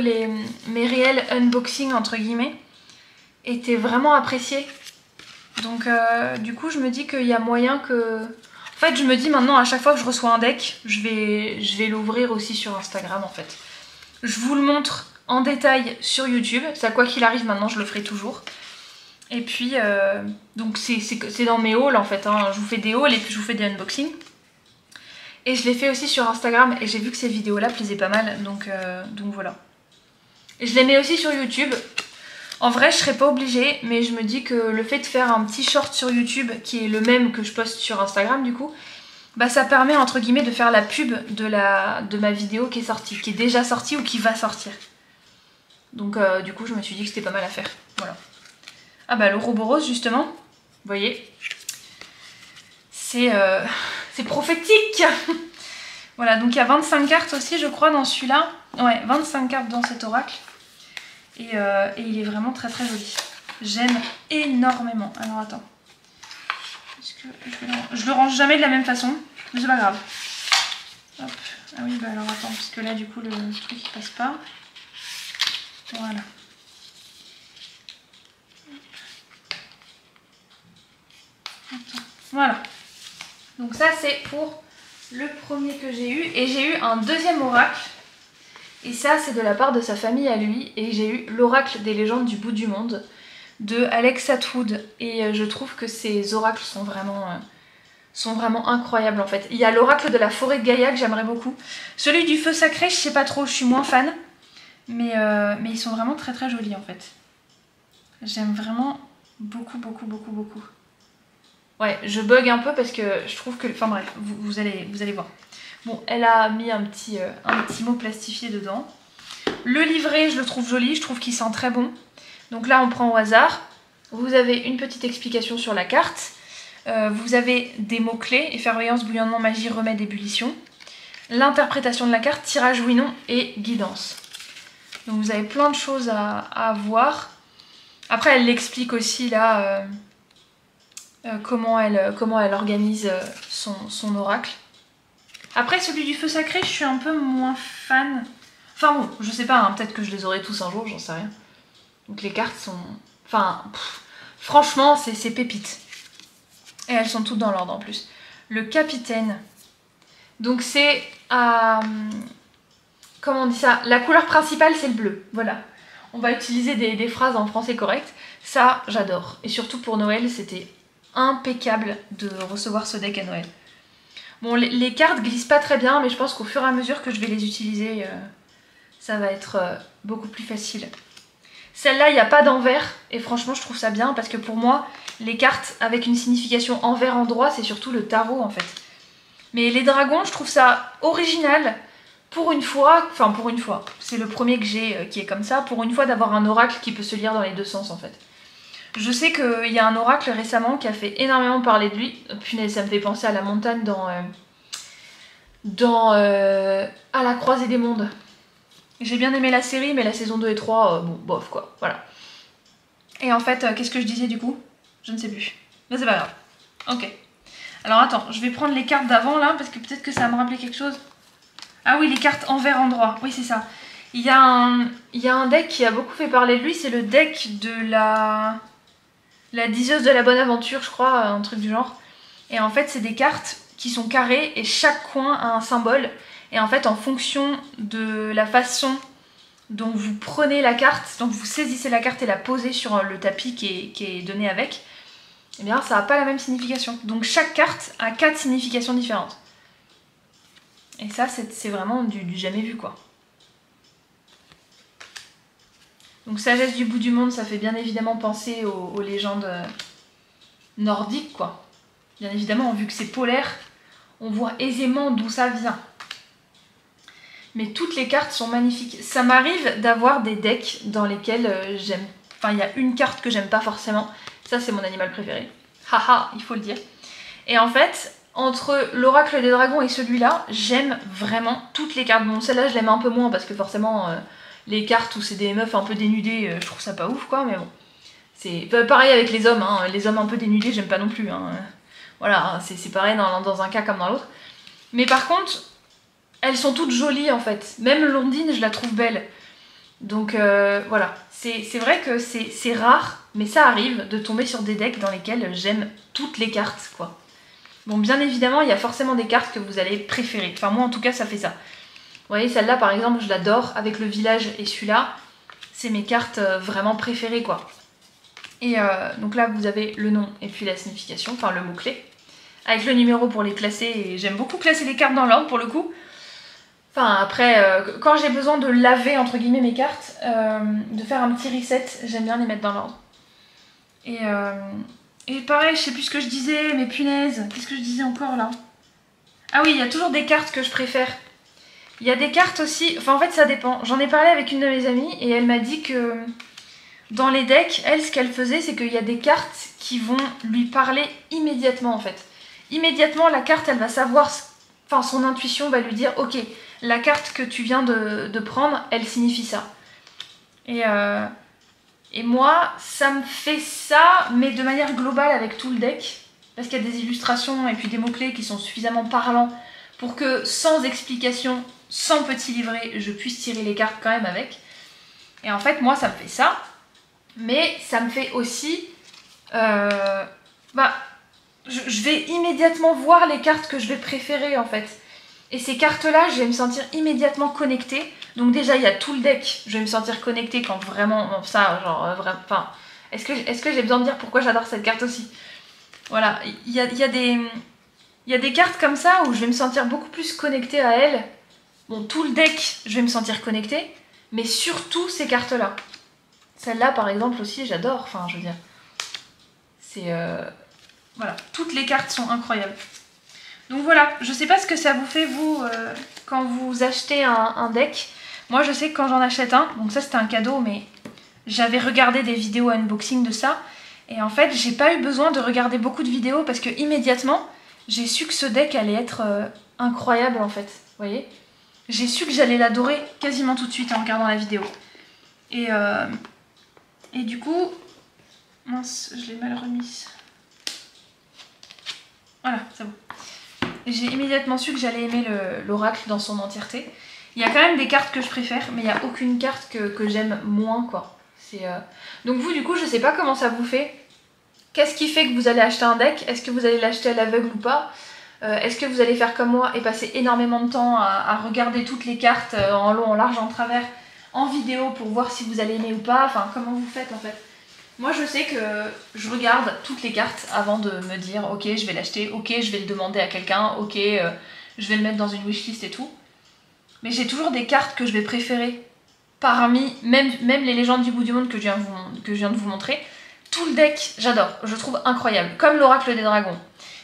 mes réels unboxing, entre guillemets, étaient vraiment appréciés. Donc du coup, je me dis qu'il y a moyen que... En fait, je me dis maintenant, à chaque fois que je reçois un deck, je vais l'ouvrir aussi sur Instagram, en fait. Je vous le montre en détail sur YouTube. Ça, quoi qu'il arrive, maintenant, je le ferai toujours. Et puis, donc c'est dans mes hauls, en fait. Hein. Je vous fais des hauls et puis je vous fais des unboxings. Et je l'ai fait aussi sur Instagram et j'ai vu que ces vidéos-là plaisaient pas mal, donc voilà. Et je les mets aussi sur YouTube. En vrai, je serais pas obligée, mais je me dis que le fait de faire un petit short sur YouTube, qui est le même que je poste sur Instagram du coup, bah ça permet entre guillemets de faire la pub de ma vidéo qui est sortie, qui est déjà sortie ou qui va sortir. Donc du coup, je me suis dit que c'était pas mal à faire. Voilà. Ah bah l'Ouroboros justement, vous voyez, c'est prophétique. Voilà, donc il y a 25 cartes aussi je crois dans celui-là. Ouais, 25 cartes dans cet oracle. Et il est vraiment très très joli. J'aime énormément. Alors attends. Je le range jamais de la même façon, mais c'est pas grave. Hop. Ah oui, bah alors attends, parce que là du coup le truc il passe pas. Voilà. Attends. Voilà. Donc ça c'est pour le premier que j'ai eu. Et j'ai eu un deuxième oracle. Et ça c'est de la part de sa famille à lui. Et j'ai eu l'oracle des légendes du bout du monde de Alex Atwood. Et je trouve que ces oracles sont vraiment incroyables en fait. Il y a l'oracle de la forêt de Gaïa que j'aimerais beaucoup. Celui du feu sacré, je sais pas trop, je suis moins fan. Mais ils sont vraiment très très jolis en fait. J'aime vraiment beaucoup. Ouais, je bug un peu parce que je trouve que... Enfin bref, vous allez voir. Bon, elle a mis un petit mot plastifié dedans. Le livret, je le trouve joli, je trouve qu'il sent très bon. Donc là, on prend au hasard. Vous avez une petite explication sur la carte. Vous avez des mots-clés, effervescence, bouillonnement, magie, remède, ébullition. L'interprétation de la carte, tirage oui, non et guidance. Donc vous avez plein de choses à voir. Après, elle l'explique aussi là, comment elle organise son oracle. Après, celui du feu sacré, je suis un peu moins fan. Enfin bon, je sais pas, hein, peut-être que je les aurai tous un jour, j'en sais rien. Donc les cartes sont... Enfin, franchement, c'est pépite. Et elles sont toutes dans l'ordre en plus. Le capitaine. Donc c'est... comment on dit ça? La couleur principale, c'est le bleu. Voilà. On va utiliser des phrases en français correct. Ça, j'adore. Et surtout pour Noël, c'était impeccable de recevoir ce deck à Noël. Bon, les cartes glissent pas très bien, mais je pense qu'au fur et à mesure que je vais les utiliser, ça va être beaucoup plus facile. Celle-là, il n'y a pas d'envers, et franchement, je trouve ça bien, parce que pour moi, les cartes avec une signification envers-endroit, c'est surtout le tarot, en fait. Mais les dragons, je trouve ça original, pour une fois, c'est le premier que j'ai qui est comme ça, pour une fois d'avoir un oracle qui peut se lire dans les deux sens, en fait. Je sais qu'il y a un oracle récemment qui a fait énormément parler de lui. Punaise, ça me fait penser à la montagne dans À la croisée des mondes. J'ai bien aimé la série, mais la saison 2 et 3, bon, bof quoi, voilà. Et en fait, qu'est-ce que je disais du coup? Je ne sais plus. Mais c'est pas grave. Ok. Alors attends, je vais prendre les cartes d'avant là, parce que peut-être que ça va me rappeler quelque chose. Ah oui, les cartes envers-endroit, oui c'est ça. Il y a un deck qui a beaucoup fait parler de lui, c'est le deck de la diseuse de la bonne aventure, je crois, un truc du genre. Et en fait, c'est des cartes qui sont carrées et chaque coin a un symbole. Et en fait, en fonction de la façon dont vous prenez la carte, donc vous saisissez la carte et la posez sur le tapis qui est donné avec, eh bien, ça n'a pas la même signification. Donc chaque carte a 4 significations différentes. Et ça, c'est vraiment du jamais vu, quoi. Donc sagesse du bout du monde, ça fait bien évidemment penser aux légendes nordiques, quoi. Bien évidemment, vu que c'est polaire, on voit aisément d'où ça vient. Mais toutes les cartes sont magnifiques. Ça m'arrive d'avoir des decks dans lesquels j'aime... Enfin, il y a une carte que j'aime pas forcément. Ça, c'est mon animal préféré. Haha, il faut le dire. Et en fait, entre l'oracle des dragons et celui-là, j'aime vraiment toutes les cartes. Bon, celle-là, je l'aime un peu moins parce que forcément... les cartes où c'est des meufs un peu dénudées, je trouve ça pas ouf quoi, mais bon. C'est pareil avec les hommes, hein. Les hommes un peu dénudés, j'aime pas non plus. Hein. Voilà, c'est pareil dans un cas comme dans l'autre. Mais par contre, elles sont toutes jolies en fait. Même Londine, je la trouve belle. Donc voilà, c'est vrai que c'est rare, mais ça arrive de tomber sur des decks dans lesquels j'aime toutes les cartes quoi. Bon, bien évidemment, il y a forcément des cartes que vous allez préférer. Enfin, moi en tout cas, ça fait ça. Vous voyez, celle-là, par exemple, je l'adore, avec le village et celui-là, c'est mes cartes vraiment préférées, quoi. Et donc là, vous avez le nom et puis la signification, enfin le mot-clé. avec le numéro pour les classer. Et j'aime beaucoup classer les cartes dans l'ordre pour le coup. Enfin après, quand j'ai besoin de laver entre guillemets mes cartes, de faire un petit reset, j'aime bien les mettre dans l'ordre. Et pareil, je sais plus ce que je disais, mais punaise, qu'est-ce que je disais encore là? Ah oui, il y a toujours des cartes que je préfère. Il y a des cartes aussi, enfin en fait ça dépend. J'en ai parlé avec une de mes amies et elle m'a dit que dans les decks, elle ce qu'elle faisait c'est qu'il y a des cartes qui vont lui parler immédiatement en fait. Immédiatement la carte elle va savoir, enfin son intuition va lui dire ok, la carte que tu viens de prendre elle signifie ça. Et moi ça me fait ça mais de manière globale avec tout le deck. Parce qu'il y a des illustrations et puis des mots-clés qui sont suffisamment parlants pour que sans explication, sans petit livret, je puisse tirer les cartes quand même avec. Et en fait, moi, ça me fait ça. Mais ça me fait aussi... je vais immédiatement voir les cartes que je vais préférer, en fait. Et ces cartes-là, je vais me sentir immédiatement connectée. Donc déjà, il y a tout le deck. Je vais me sentir connectée quand vraiment... Bon, ça, genre, vraiment... Enfin, est-ce que j'ai besoin de dire pourquoi j'adore cette carte aussi ? Voilà, il y a des cartes comme ça où je vais me sentir beaucoup plus connectée à elles. Bon, tout le deck, je vais me sentir connectée, mais surtout ces cartes-là. Celle-là, par exemple, aussi, j'adore. Enfin, je veux dire, c'est... Voilà, toutes les cartes sont incroyables. Donc voilà, je sais pas ce que ça vous fait, vous, quand vous achetez un deck. Moi, je sais que quand j'en achète un, donc ça, c'était un cadeau, mais j'avais regardé des vidéos unboxing de ça. Et en fait, j'ai pas eu besoin de regarder beaucoup de vidéos parce que immédiatement, j'ai su que ce deck allait être incroyable en fait. Vous voyez ? J'ai su que j'allais l'adorer quasiment tout de suite en regardant la vidéo. Et du coup... Mince, je l'ai mal remise. Voilà, c'est bon. J'ai immédiatement su que j'allais aimer l'oracle dans son entièreté. Il y a quand même des cartes que je préfère, mais il n'y a aucune carte que j'aime moins, quoi. Donc vous, du coup, je sais pas comment ça vous fait. Qu'est-ce qui fait que vous allez acheter un deck? Est-ce que vous allez l'acheter à l'aveugle ou pas? Est-ce que vous allez faire comme moi et passer énormément de temps à regarder toutes les cartes en long, en large, en travers, en vidéo pour voir si vous allez aimer ou pas? Enfin, comment vous faites en fait? Moi, je sais que je regarde toutes les cartes avant de me dire ok, je vais l'acheter, ok, je vais le demander à quelqu'un, ok, je vais le mettre dans une wishlist et tout. Mais j'ai toujours des cartes que je vais préférer parmi, même les légendes du bout du monde que je viens de vous montrer. Tout le deck, j'adore, je trouve incroyable, comme l'oracle des dragons.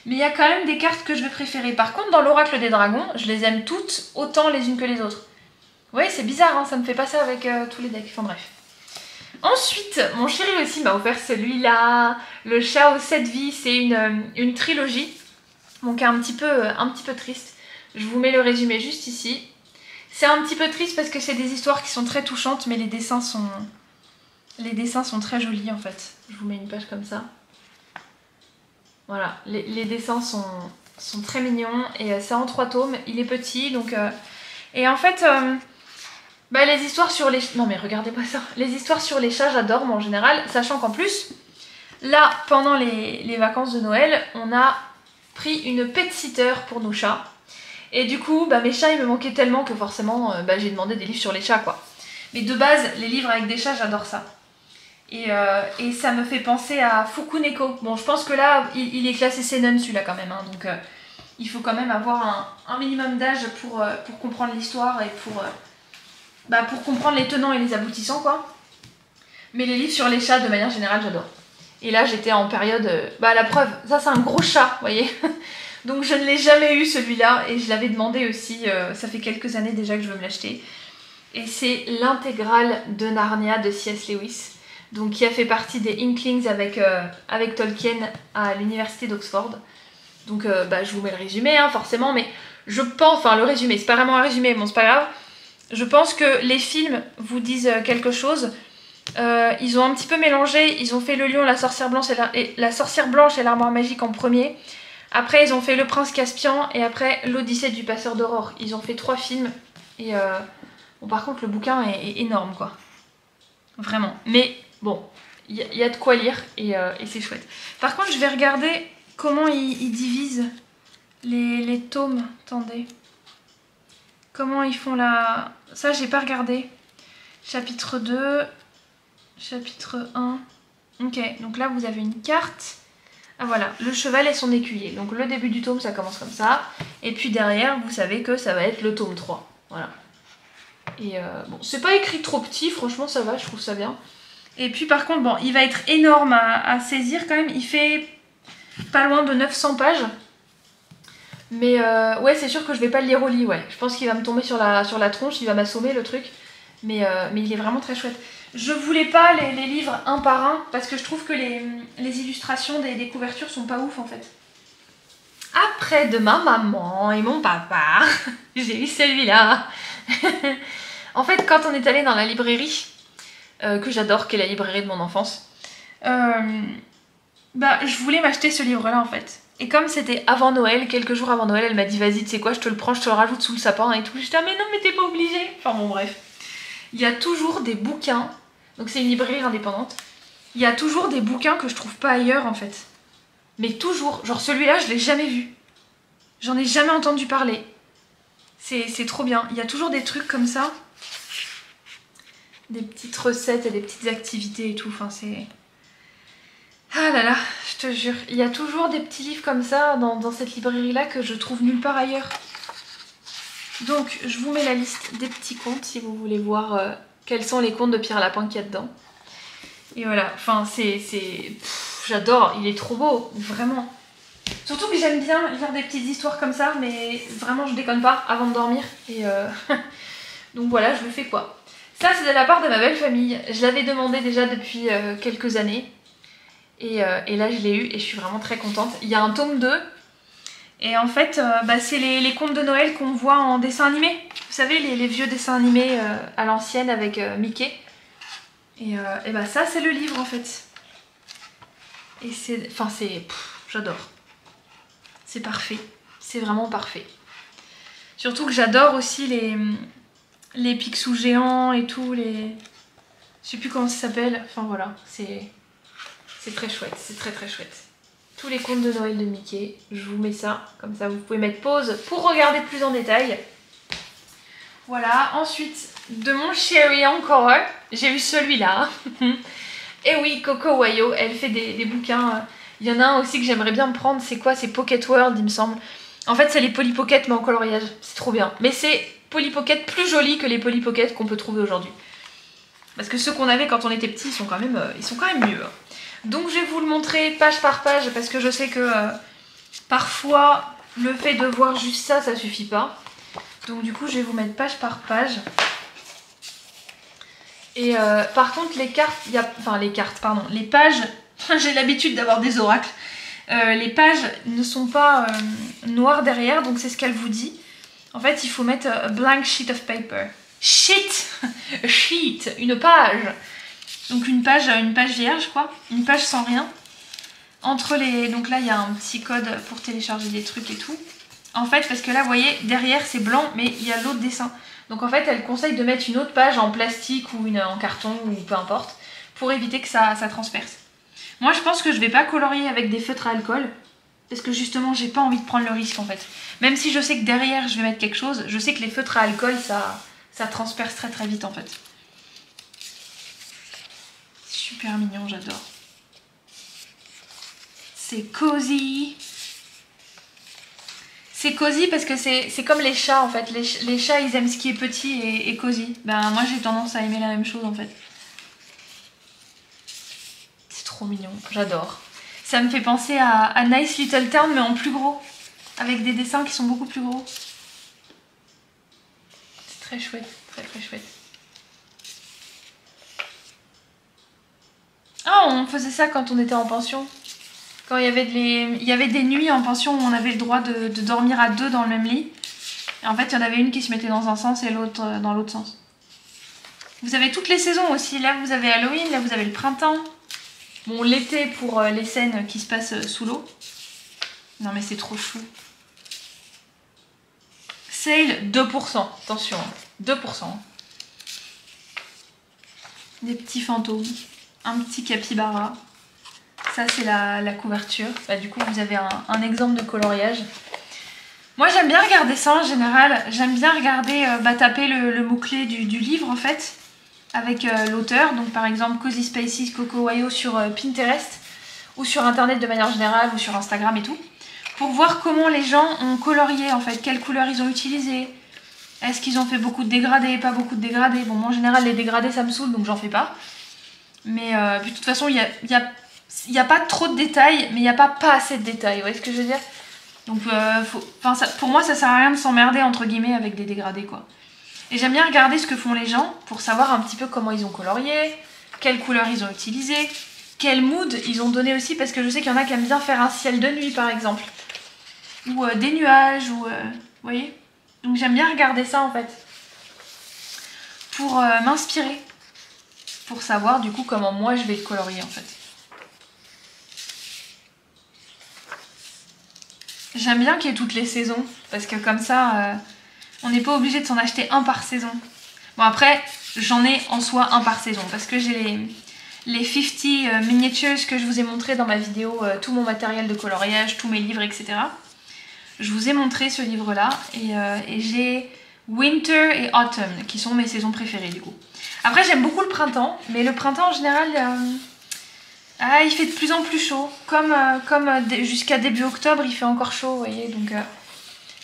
Mais il y a quand même des cartes que je vais préférer. Par contre, dans l'oracle des dragons, je les aime toutes autant les unes que les autres. Vous voyez, c'est bizarre, hein, ça me fait pas ça avec tous les decks. Enfin bref. Ensuite, mon chéri aussi m'a offert celui-là. Le chat aux 7 vies, c'est une trilogie. Donc un petit peu triste. Je vous mets le résumé juste ici. C'est un petit peu triste parce que c'est des histoires qui sont très touchantes, mais les dessins sont très jolis en fait. Je vous mets une page comme ça. Voilà, les dessins sont très mignons et c'est en 3 tomes. Il est petit donc... Et en fait, les histoires sur les... Non mais regardez pas ça. Les histoires sur les chats, j'adore moi en général. Sachant qu'en plus, là, pendant les vacances de Noël, on a pris une pet sitter pour nos chats. Et du coup, mes chats ils me manquaient tellement que forcément j'ai demandé des livres sur les chats quoi. Mais de base, les livres avec des chats, j'adore ça. Et ça me fait penser à Fukuneko. Bon, je pense que là, il est classé Seinen celui-là quand même. Hein, donc il faut quand même avoir un minimum d'âge pour comprendre l'histoire et pour comprendre les tenants et les aboutissants quoi. Mais les livres sur les chats, de manière générale, j'adore. Et là, j'étais en période... la preuve, ça c'est un gros chat, vous voyez. Donc je ne l'ai jamais eu celui-là et je l'avais demandé aussi, ça fait quelques années déjà que je veux me l'acheter. Et c'est l'intégrale de Narnia de C.S. Lewis, donc qui a fait partie des Inklings avec Tolkien à l'université d'Oxford. Donc je vous mets le résumé hein, forcément, mais je pense, enfin le résumé, c'est pas vraiment un résumé, bon c'est pas grave. Je pense que les films vous disent quelque chose. Ils ont un petit peu mélangé, ils ont fait le lion, la sorcière blanche et l'armoire magique en premier. Après ils ont fait le prince Caspian et après l'Odyssée du passeur d'aurore. Ils ont fait 3 films et bon, par contre le bouquin est énorme quoi. Vraiment. Mais bon, il y a de quoi lire et c'est chouette. Par contre je vais regarder comment ils divisent les tomes. Attendez. Comment ils font la... Ça j'ai pas regardé. Chapitre 2, chapitre 1. Ok, donc là vous avez une carte Ah voilà, le cheval et son écuyer. Donc le début du tome, ça commence comme ça. Et puis derrière, vous savez que ça va être le tome 3. Voilà. Et bon, c'est pas écrit trop petit, franchement ça va, je trouve ça bien. Et puis par contre, bon, il va être énorme à saisir quand même. Il fait pas loin de 900 pages. Mais ouais, c'est sûr que je vais pas le lire au lit, ouais. Je pense qu'il va me tomber sur la tronche, il va m'assommer le truc. Mais il est vraiment très chouette. Je voulais pas les livres un par un parce que je trouve que les illustrations des couvertures sont pas ouf en fait. Après de ma maman et mon papa, j'ai eu celui-là. En fait, quand on est allé dans la librairie, que j'adore, qui est la librairie de mon enfance, bah je voulais m'acheter ce livre-là en fait. Et comme c'était avant Noël, quelques jours avant Noël, elle m'a dit vas-y, tu sais quoi, je te le prends, je te le rajoute sous le sapin et tout. J'étais ah mais non mais t'es pas obligée. Enfin bon bref. Il y a toujours des bouquins, donc c'est une librairie indépendante, il y a toujours des bouquins que je trouve pas ailleurs en fait. Mais toujours, genre celui-là je l'ai jamais vu. J'en ai jamais entendu parler. C'est trop bien, il y a toujours des trucs comme ça. Des petites recettes et des petites activités et tout, enfin c'est... Ah là là, je te jure, il y a toujours des petits livres comme ça dans cette librairie-là que je trouve nulle part ailleurs. Donc je vous mets la liste des petits contes si vous voulez voir quels sont les contes de Pierre Lapin qu'il y a dedans. Et voilà, enfin c'est... J'adore, il est trop beau, vraiment. Surtout que j'aime bien lire des petites histoires comme ça, mais vraiment je déconne pas avant de dormir. Et donc voilà, je le fais quoi. Ça c'est de la part de ma belle famille, je l'avais demandé déjà depuis quelques années. Et là je l'ai eu et je suis vraiment très contente. Il y a un tome 2. Et en fait, bah, c'est les contes de Noël qu'on voit en dessin animé. Vous savez, les vieux dessins animés à l'ancienne avec Mickey. Et bah ça, c'est le livre en fait. Et c'est... Enfin, c'est... J'adore. C'est parfait. C'est vraiment parfait. Surtout que j'adore aussi les Picsou géants et tout, les... Je sais plus comment ça s'appelle. Enfin voilà, c'est très chouette. C'est très très chouette. Tous les contes de Noël de Mickey, je vous mets ça, comme ça vous pouvez mettre pause pour regarder plus en détail. Voilà, ensuite de mon chéri encore, j'ai eu celui-là. Et oui, Coco Wayo, elle fait des bouquins. Il y en a un aussi que j'aimerais bien me prendre, c'est quoi? C'est Pocket World il me semble. En fait c'est les Polly Pocket mais en coloriage, c'est trop bien. Mais c'est Polly Pocket plus joli que les Polly Pocket qu'on peut trouver aujourd'hui. Parce que ceux qu'on avait quand on était petits, ils sont quand même mieux. Donc je vais vous le montrer page par page parce que je sais que parfois le fait de voir juste ça, ça suffit pas. Donc du coup je vais vous mettre page par page. Et par contre les cartes, les pages, j'ai l'habitude d'avoir des oracles. Les pages ne sont pas noires derrière, donc c'est ce qu'elle vous dit. En fait il faut mettre a blank sheet of paper. Sheet, une page. Donc une page vierge quoi, une page sans rien. Entre les... Donc là il y a un petit code pour télécharger des trucs et tout. En fait parce que là vous voyez derrière c'est blanc mais il y a l'autre dessin. Donc en fait elle conseille de mettre une autre page en plastique ou en carton ou peu importe. Pour éviter que ça transperce. Moi je pense que je vais pas colorier avec des feutres à alcool. Parce que justement j'ai pas envie de prendre le risque en fait. Même si je sais que derrière je vais mettre quelque chose. Je sais que les feutres à alcool ça transperce très très vite en fait. Super mignon, j'adore. C'est cosy. C'est cosy parce que c'est comme les chats en fait. Les chats ils aiment ce qui est petit et cosy. Ben moi j'ai tendance à aimer la même chose en fait. C'est trop mignon, j'adore. Ça me fait penser à Nice Little Town mais en plus gros. Avec des dessins qui sont beaucoup plus gros. C'est très chouette, très très chouette. Ah, on faisait ça quand on était en pension. Quand il y avait des nuits en pension où on avait le droit de dormir à deux dans le même lit. Et en fait, il y en avait une qui se mettait dans un sens et l'autre dans l'autre sens. Vous avez toutes les saisons aussi. Là, vous avez Halloween, là, vous avez le printemps. Bon, l'été pour les scènes qui se passent sous l'eau. Non, mais c'est trop chou. Sale 2%. Attention, 2%. Des petits fantômes. Un petit capybara. Ça c'est la couverture. Bah, du coup vous avez un exemple de coloriage. Moi j'aime bien regarder ça en général. J'aime bien regarder, taper le mot-clé du livre en fait. Avec l'auteur. Donc par exemple Cozy Spaces, Coco Wayo sur Pinterest. ou sur internet de manière générale, ou sur Instagram et tout, pour voir comment les gens ont colorié en fait, quelles couleurs ils ont utilisées. Est-ce qu'ils ont fait beaucoup de dégradés, pas beaucoup de dégradés. Bon, moi en général les dégradés ça me saoule donc j'en fais pas. Mais de toute façon il y a pas trop de détails, mais il n'y a pas assez de détails, vous voyez ce que je veux dire? Donc pour moi ça sert à rien de s'emmerder entre guillemets avec des dégradés quoi. Et j'aime bien regarder ce que font les gens pour savoir un petit peu comment ils ont colorié, quelles couleurs ils ont utilisé, quel mood ils ont donné aussi, parce que je sais qu'il y en a qui aiment bien faire un ciel de nuit par exemple. Ou des nuages, ou... vous voyez? Donc j'aime bien regarder ça en fait. Pour m'inspirer. Pour savoir du coup comment moi je vais le colorier en fait. J'aime bien qu'il y ait toutes les saisons, parce que comme ça, on n'est pas obligé de s'en acheter un par saison. Bon après, j'en ai en soi un par saison, parce que j'ai les 50 miniatures que je vous ai montré dans ma vidéo, tout mon matériel de coloriage, tous mes livres, etc. Je vous ai montré ce livre-là, et j'ai Winter et Autumn, qui sont mes saisons préférées du coup. Après j'aime beaucoup le printemps, mais le printemps en général... il fait de plus en plus chaud, comme jusqu'à début octobre il fait encore chaud, vous voyez, donc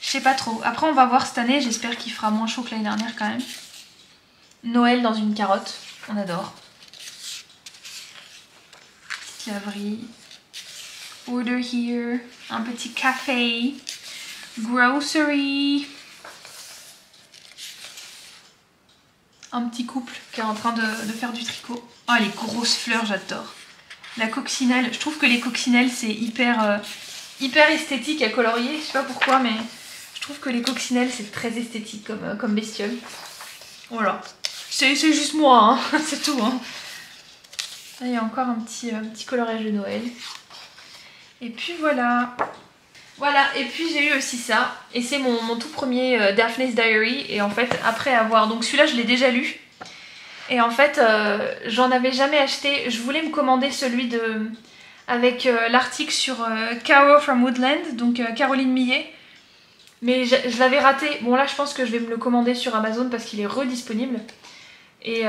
je sais pas trop. Après on va voir cette année, j'espère qu'il fera moins chaud que l'année dernière quand même. Noël dans une carotte, on adore. Petite laverie. Order here, un petit café. Grocery. Un petit couple qui est en train de faire du tricot. Oh les grosses fleurs, j'adore. La coccinelle, je trouve que les coccinelles c'est hyper esthétique à colorier, je sais pas pourquoi mais je trouve que les coccinelles c'est très esthétique comme bestiole. Voilà, c'est juste moi, hein. C'est tout. Hein. Là il y a encore un petit coloriage de Noël. Et puis voilà. Voilà, et puis j'ai eu aussi ça, et c'est mon tout premier Daphne's Diary, et en fait après avoir, donc celui-là je l'ai déjà lu. Et en fait, j'en avais jamais acheté. Je voulais me commander celui avec l'article sur Caro from Woodland, donc Caroline Millet. Mais je l'avais raté. Bon là, je pense que je vais me le commander sur Amazon parce qu'il est redisponible. Et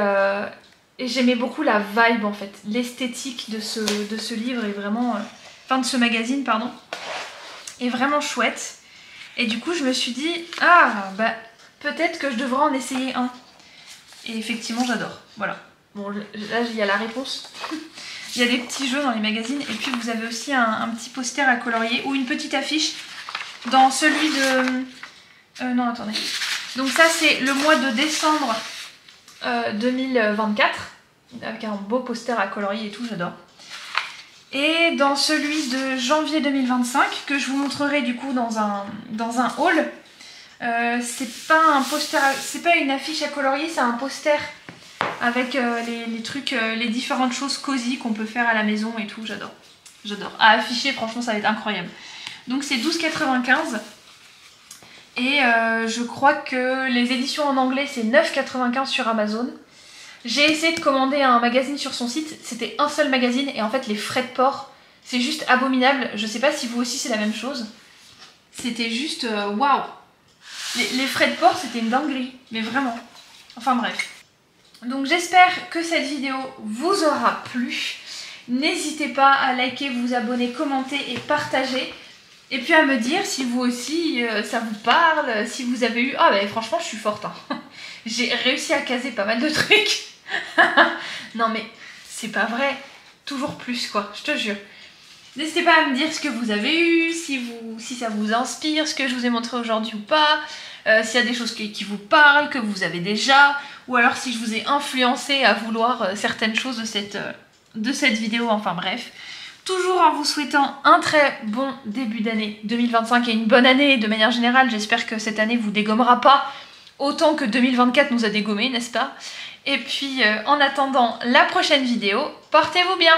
j'aimais beaucoup la vibe en fait. L'esthétique de ce livre est vraiment... Enfin de ce magazine, pardon. Est vraiment chouette. Et du coup, je me suis dit, ah, bah peut-être que je devrais en essayer un. Et effectivement j'adore, voilà. Bon là il y a la réponse. Il y a des petits jeux dans les magazines et puis vous avez aussi un petit poster à colorier ou une petite affiche dans celui de... non attendez. Donc ça c'est le mois de décembre 2024 avec un beau poster à colorier et tout, j'adore. Et dans celui de janvier 2025 que je vous montrerai du coup dans un haul. C'est pas un poster, c'est pas une affiche à colorier, c'est un poster avec les trucs, les différentes choses cosy qu'on peut faire à la maison et tout, j'adore. J'adore. À afficher, franchement, ça va être incroyable. Donc c'est 12,95 et je crois que les éditions en anglais c'est 9,95 sur Amazon. J'ai essayé de commander un magazine sur son site, c'était un seul magazine et en fait les frais de port, c'est juste abominable. Je sais pas si vous aussi c'est la même chose. C'était juste waouh. Les frais de port c'était une dinguerie, mais vraiment. Enfin bref. Donc j'espère que cette vidéo vous aura plu. N'hésitez pas à liker, vous abonner, commenter et partager. Et puis à me dire si vous aussi ça vous parle, si vous avez eu... Ah bah franchement je suis forte. Hein. J'ai réussi à caser pas mal de trucs. Non mais c'est pas vrai. Toujours plus quoi, je te jure. N'hésitez pas à me dire ce que vous avez eu, si ça vous inspire, ce que je vous ai montré aujourd'hui ou pas, s'il y a des choses qui vous parlent, que vous avez déjà, ou alors si je vous ai influencé à vouloir certaines choses de cette vidéo, enfin bref. Toujours en vous souhaitant un très bon début d'année 2025 et une bonne année de manière générale. J'espère que cette année vous dégommera pas autant que 2024 nous a dégommé, n'est-ce pas? Et puis en attendant la prochaine vidéo, portez-vous bien!